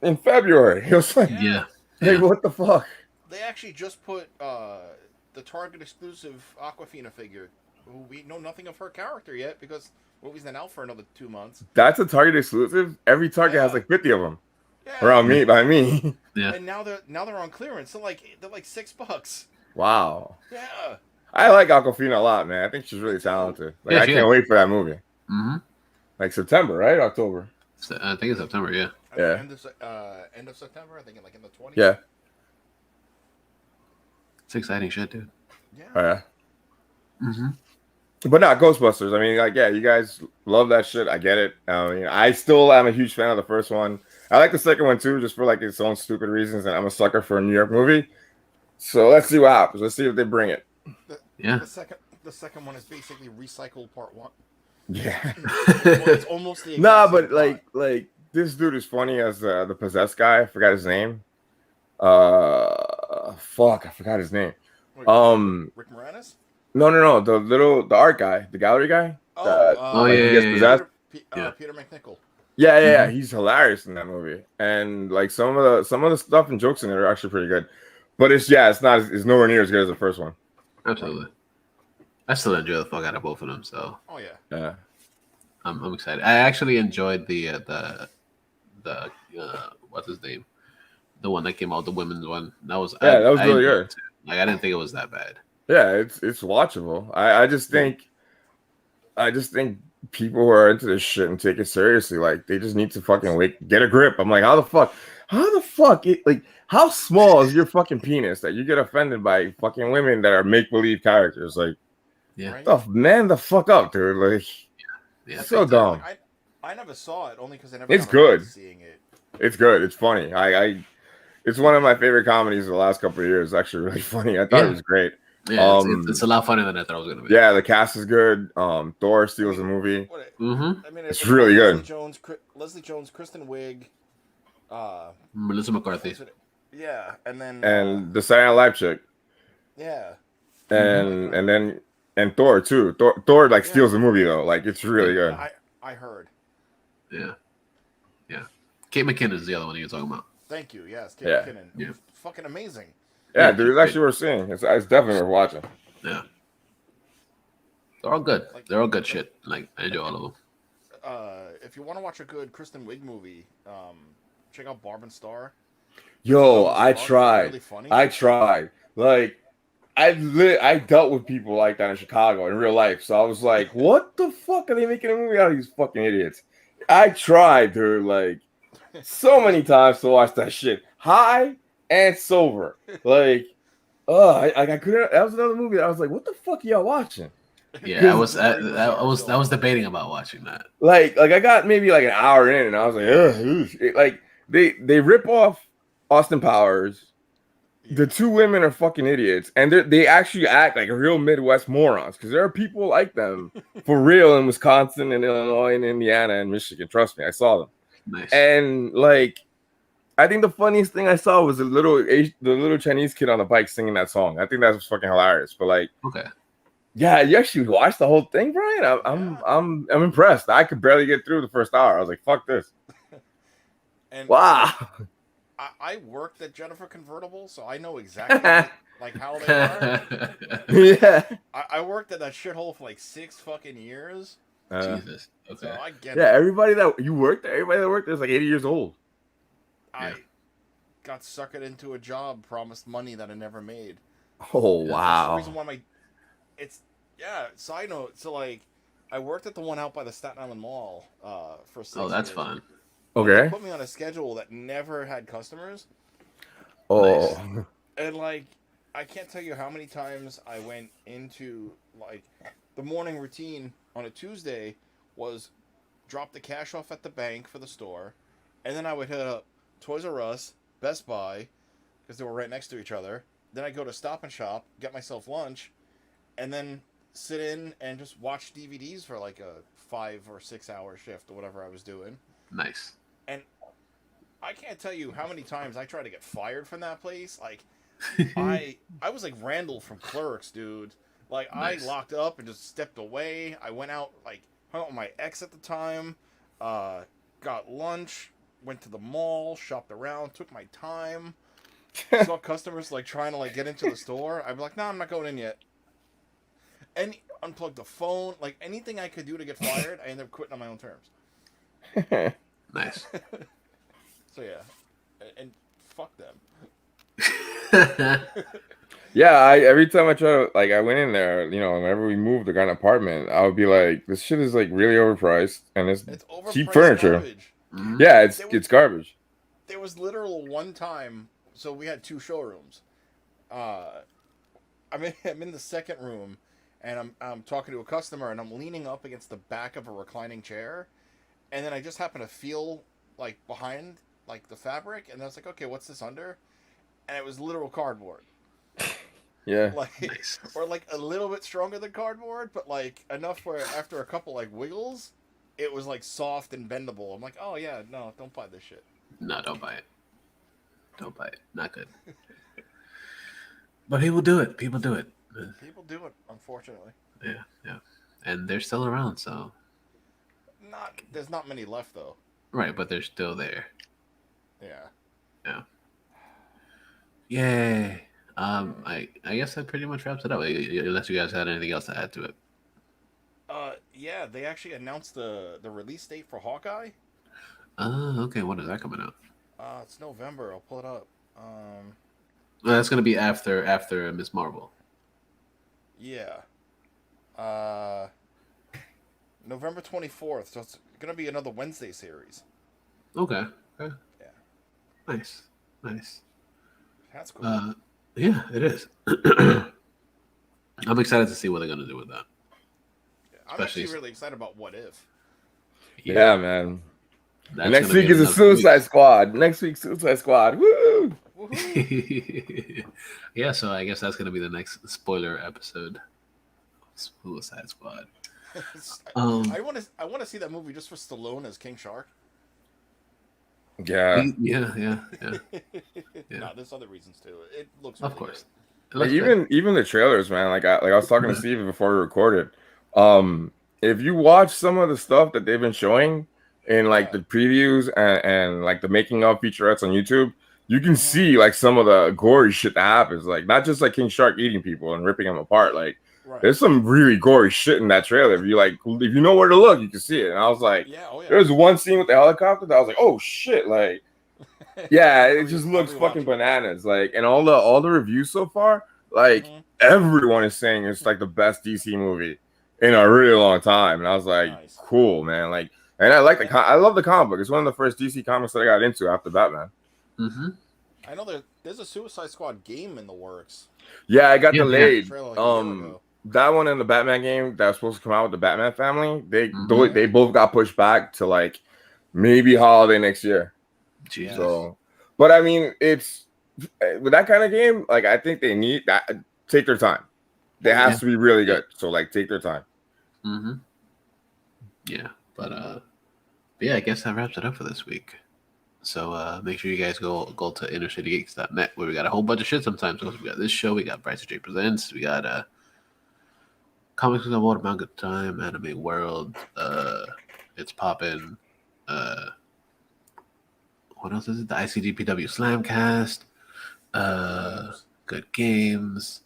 in February. It was like, Yeah. hey, Yeah. what the fuck? They actually just put the Target exclusive Aquafina figure, who we know nothing of her character yet because movie's not out for another 2 months. That's a Target exclusive. Every Target has like 50 of them Yeah. around me by me. Yeah. And now they're on clearance. They're like $6. Wow. Yeah. I like Aquafina a lot, man. I think she's really talented. Like, Yeah, I can't wait for that movie. Mm-hmm. Like September, right? October. I think it's September. Yeah. Yeah. End of September. I think like in the 20th. Yeah. It's exciting shit, dude. Yeah. Oh, yeah. Mm-hmm. But not Ghostbusters. I mean, like, yeah, you guys love that shit. I get it. I mean, I still am a huge fan of the first one. I like the second one too, just for like its own stupid reasons. And I'm a sucker for a New York movie. So let's see what happens. Let's see if they bring it. Yeah. The second one is basically recycled part one. Yeah. It's almost the Nah, exact but same like this dude is funny as the possessed guy. I forgot his name. Fuck, I forgot his name. plot. Rick Moranis? No, the art guy, the gallery guy. He gets possessed. Peter McNichol. Yeah, he's hilarious in that movie, and like some of the stuff and jokes in it are actually pretty good. But it's nowhere near as good as the first one. Absolutely. I still enjoy the fuck out of both of them, so Oh yeah. Yeah. I'm excited. I actually enjoyed the what's his name, the one that came out, the women's one. That was really good. Like I didn't think it was that bad. Yeah, it's watchable. I just think people who are into this shit and take it seriously, like they just need to fucking get a grip. I'm like, how the fuck, how small is your fucking penis that you get offended by fucking women that are make believe characters? Like, Yeah. right? Man, the fuck up, dude. Like, Yeah. so dumb. Like, I never saw it only because I never. It's got around to good. seeing it. It's good. It's funny. It's one of my favorite comedies of the last couple of years. It's actually really funny. I thought it was great. Yeah, it's a lot funnier than I thought it was gonna be. Yeah, the cast is good. Thor steals the movie. Mm-hmm. I mean, it's really good. Leslie Jones, Kristen Wiig, Melissa McCarthy. Yeah, and then the Saturday Night Live chick. Yeah. And Thor too. Thor like steals the movie though. Like it's really good. I heard. Yeah. Kate McKinnon is the other one you're talking about. Thank you. Yes, Kate McKinnon. Yeah. Fucking amazing. Yeah, dude, it's actually worth seeing. It's definitely worth watching. Yeah. They're all good. They're all good shit. Like I enjoy all of them. If you want to watch a good Kristen Wiig movie, check out Barb and Star. Yo, I tried. Really funny. I tried. Like, I dealt with people like that in Chicago in real life. So I was like, what the fuck are they making a movie out of these fucking idiots? I tried, dude. Like, so many times to watch that shit. High and sober. Like, I couldn't. That was another movie that I was like, what the fuck are y'all watching? Yeah, I was debating about watching that. Like I got maybe like an hour in, and I was like, ugh. Like they rip off Austin Powers. Yeah. The two women are fucking idiots, and they actually act like real Midwest morons because there are people like them for real in Wisconsin and Illinois and Indiana and Michigan. Trust me, I saw them. Nice. And like, I think the funniest thing I saw was the little Chinese kid on the bike singing that song. I think that was fucking hilarious. But like, okay. Yeah, you actually watched the whole thing, Brian. I'm impressed. I could barely get through the first hour. I was like, "Fuck this!" And wow. I worked at Jennifer Convertible, so I know exactly like how they are. Yeah. I worked at that shithole for like 6 fucking years. Jesus. Okay. So I get it. Everybody that worked there is like 80 years old. I got suckered into a job, promised money that I never made. Oh wow. That's the reason why side note, so like I worked at the one out by the Staten Island Mall for 6 years. Oh, that's fun. Okay. They put me on a schedule that never had customers. Oh. Nice. And like I can't tell you how many times I went into like the morning routine on a Tuesday was drop the cash off at the bank for the store, and then I would hit up Toys R Us, Best Buy, because they were right next to each other. Then I'd go to Stop and Shop, get myself lunch, and then sit in and just watch DVDs for like a 5 or 6 hour shift or whatever I was doing. Nice. And I can't tell you how many times I tried to get fired from that place. Like I was like Randall from Clerks, dude. Like Nice. I locked up and just stepped away. I went out, like hung out with my ex at the time, got lunch, went to the mall, shopped around, took my time, saw customers like trying to like get into the store. I'd be like, no, I'm not going in yet. And unplug the phone, like anything I could do to get fired, I ended up quitting on my own terms. Nice. So yeah, and fuck them. Yeah, I every time I try to like I went in there, you know, whenever we moved to got an apartment, I would be like, this shit is like really overpriced and it's overpriced cheap furniture. garbage. Mhm. Yeah, it's garbage. There was literal one time, so we had 2 showrooms. I'm in the second room, and I'm talking to a customer, and I'm leaning up against the back of a reclining chair, and then I just happen to feel like behind like the fabric, and I was like, okay, what's this under? And it was literal cardboard. Yeah. Like, Nice. or like a little bit stronger than cardboard, but like enough where after a couple like wiggles, it was like soft and bendable. I'm like, oh yeah, no, don't buy this shit. No, don't buy it. Don't buy it. Not good. But people do it. People do it. People do it, unfortunately. Yeah. And they're still around, so. There's not many left though. Right, but they're still there. Yeah. Yay. I guess that pretty much wraps it up. Unless you guys had anything else to add to it. Yeah, they actually announced the release date for Hawkeye. Oh, okay. When is that coming out? It's November. I'll pull it up. Well, that's gonna be after Miss Marvel. Yeah. November 24th. So it's gonna be another Wednesday series. Okay. Yeah. Nice. That's cool. Yeah, it is. I'm excited to see what they're gonna do with that. I'm actually really excited about What If. Yeah, man. That's Next gonna week be is a another Suicide week. Squad. Next week, Suicide Squad. Woo! Woohoo! Yeah, so I guess that's gonna be the next spoiler episode. Suicide Squad. I want to see that movie just for Stallone as King Shark. Yeah. Yeah. No, there's other reasons too. It looks Of really course. good. Like even the trailers, man. Like I was talking to Steve before we recorded. If you watch some of the stuff that they've been showing in like the previews and like the making of featurettes on YouTube, you can see like some of the gory shit that happens. Like not just like King Shark eating people and ripping them apart. Like there's some really gory shit in that trailer. If you know where to look, you can see it. And I was like, there's one scene with the helicopter that I was like, oh shit, like yeah, it just looks fucking bananas. Like, and all the reviews so far, like everyone is saying it's like the best DC movie in a really long time. And I was like, cool, man. Like, and I like I love the comic book. It's one of the first DC comics that I got into after Batman. Mm-hmm. I know there's a Suicide Squad game in the works. Yeah, I got delayed. Like that one and the Batman game that was supposed to come out with the Batman family, they both got pushed back to like maybe holiday next year. Jesus. So, but I mean, it's with that kind of game. Like, I think they need that. Take their time. It has to be really good. So, like, take their time. Mm-hmm. Yeah, but yeah, I guess that wraps it up for this week. So make sure you guys go to InnerCityGeeks.net where we got a whole bunch of shit sometimes. So we got this show, we got Bryce J Presents, we got Comics with Water, Manga Time, Anime World, It's Poppin', what else is it? The ICGPW Slamcast, Good Games,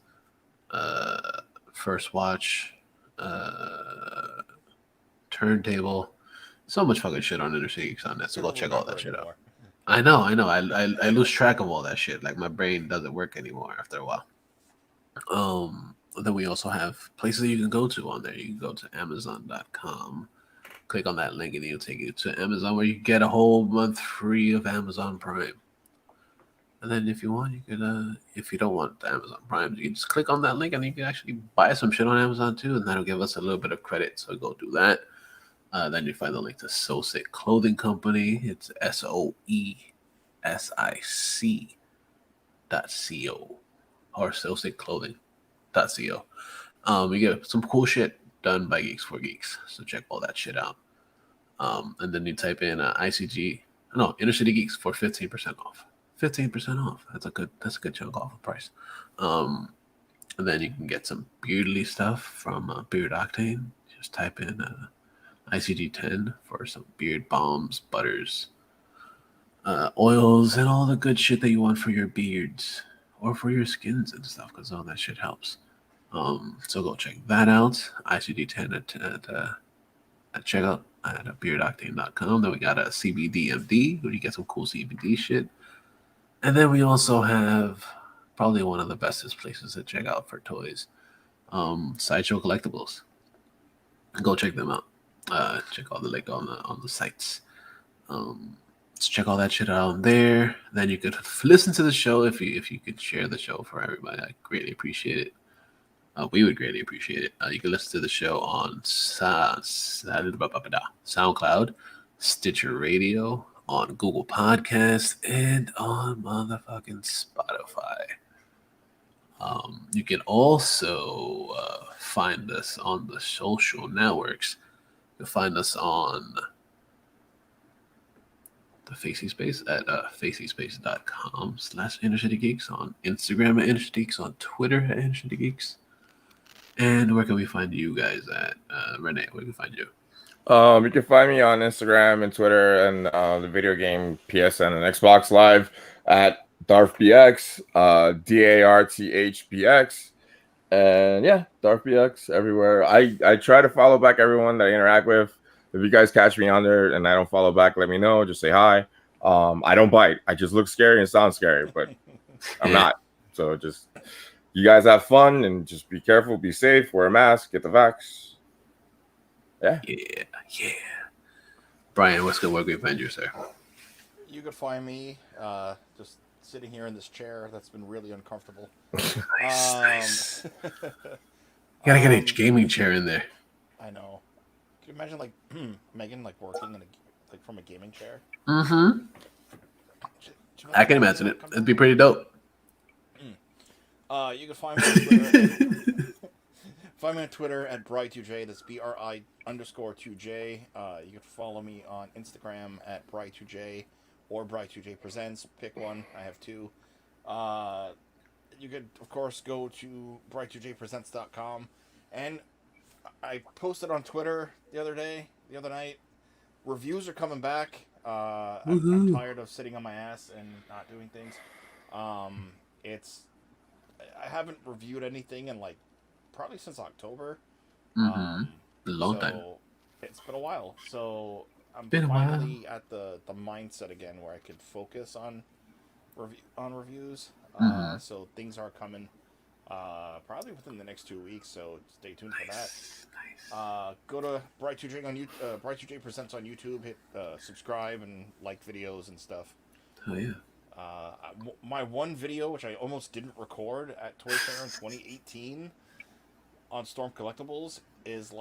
First Watch, Turntable. So much fucking shit on InnerCityGeeks.net, so go check all that shit out. I know. I lose track of all that shit. Like my brain doesn't work anymore after a while. Then we also have places that you can go to on there. You can go to Amazon.com, click on that link, and it'll take you to Amazon where you get a whole month free of Amazon Prime. And then if you want, you could, if you don't want the Amazon Prime, you can just click on that link and you can actually buy some shit on Amazon too, and that'll give us a little bit of credit. So go do that. Then you find the link to SoSick Clothing Company. It's SOESIC.co or SoSickClothing.co. You get some cool shit done by Geeks for Geeks, so check all that shit out. And then you type in InnerCityGeeks for 15% off. 15% off. That's a good chunk off of price. And then you can get some beardly stuff from Beard Octane. Just type in ICG10 for some beard balms, butters, oils, and all the good shit that you want for your beards or for your skins and stuff, because all that shit helps. So go check that out. ICG10 at checkout at beardoctane.com. Then we got a cbdMD, where you get some cool CBD shit. And then we also have probably one of the bestest places to check out for toys, Sideshow Collectibles. Go check them out. Check all the link on the sites. Let's check all that shit out on there. Then you could listen to the show if you could share the show for everybody. I greatly appreciate it. We would greatly appreciate it. You can listen to the show on SoundCloud, Stitcher Radio, on Google Podcasts, and on motherfucking Spotify. You can also find us on the social networks. You can find us on the Facey Space at facyspace.com/InnerCityGeeks, on Instagram at InnerCityGeeks, on Twitter at InnerCityGeeks. And where can we find you guys at? Renee, where can we find you? You can find me on Instagram and Twitter and the video game PSN and Xbox Live at DarthBX, DarthBX. And yeah, DarthBX everywhere. I try to follow back everyone that I interact with. If you guys catch me on there and I don't follow back, let me know. Just say hi. I don't bite. I just look scary and sound scary, but I'm not. So just... you guys have fun and just be careful, be safe, wear a mask, get the vax. Yeah. Brian, what's good? Where can we find you, sir? You could find me just sitting here in this chair that's been really uncomfortable. Nice. You gotta get a gaming chair in there. I know. Can you imagine Megan working in from a gaming chair? Mm-hmm. I can imagine it. It'd be pretty dope. You can find me on Twitter. Find me on Twitter at Bri2J. That's BRI_2J. You can follow me on Instagram at Bri2J or Bri2J Presents. Pick one. I have two. You could, of course, go to Bri2JPresents.com. And I posted on Twitter the other night. Reviews are coming back. I'm tired of sitting on my ass and not doing things. I haven't reviewed anything in probably since October. A long time. It's been a while. So I'm been finally at the mindset again where I could focus on reviews. So things are coming probably within the next 2 weeks. So stay tuned for that. Nice. Go to Bri2J on YouTube. Bri2J Presents on YouTube. Hit subscribe and like videos and stuff. Oh yeah. My one video, which I almost didn't record at Toy Fair in 2018 on Storm Collectibles, is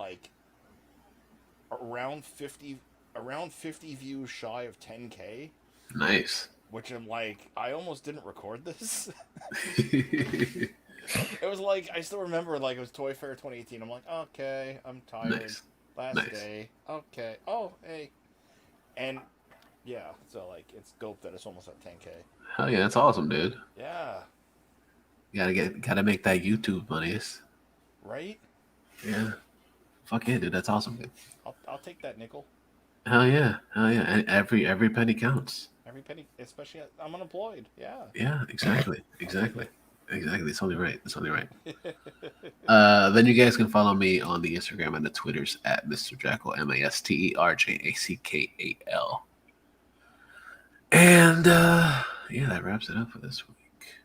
around 50 views shy of 10K. Nice. Which I'm I almost didn't record this. It was I still remember it was Toy Fair 2018. I'm okay, I'm tired. Nice. Last day. Okay. Oh, hey. And yeah, so it's dope that it's almost at 10K. Hell yeah, that's awesome, dude. Yeah. Gotta make that YouTube money. Right? Yeah. Fuck yeah, dude. That's awesome, dude. I'll take that nickel. Hell yeah. And every penny counts. Every penny, especially I'm unemployed. Yeah. Yeah, exactly. It's only right. Then you guys can follow me on the Instagram and the Twitters at Mr. Jackal, MasterJackal. And yeah, that wraps it up for this week.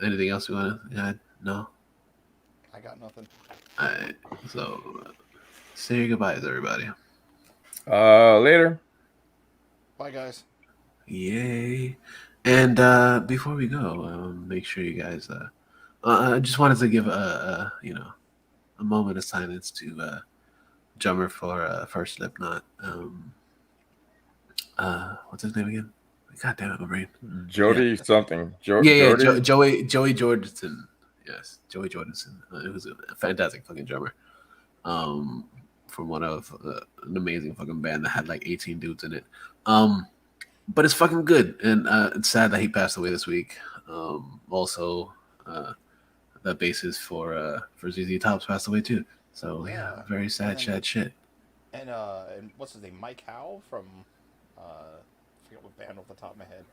Anything else you want to add? No? I got nothing. All right. So say your goodbyes, everybody. Later. Bye, guys. Yay. And before we go, make sure you guys I just wanted to give a moment of silence to drummer for Slipknot. What's his name again? God damn it, my brain. Jody something. Yeah, Jody? Joey Jordison. Yes, Joey Jordison. It was a fantastic fucking drummer. From one of an amazing fucking band that had like 18 dudes in it. But it's fucking good, and it's sad that he passed away this week. Also, the bassist for ZZ Top's passed away too. So yeah, very sad shit. And what's his name? Mike Howe from I forget what band off the top of my head.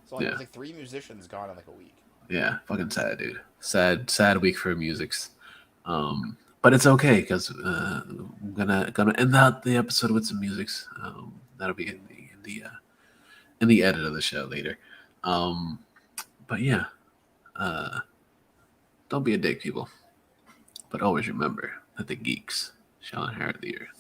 So like, there's like 3 musicians gone in like a week. Yeah, fucking sad, dude. Sad week for musics. But it's okay because I'm gonna end out the episode with some musics. That'll be in the edit of the show later. But yeah, don't be a dick, people. But always remember that the geeks shall inherit the earth.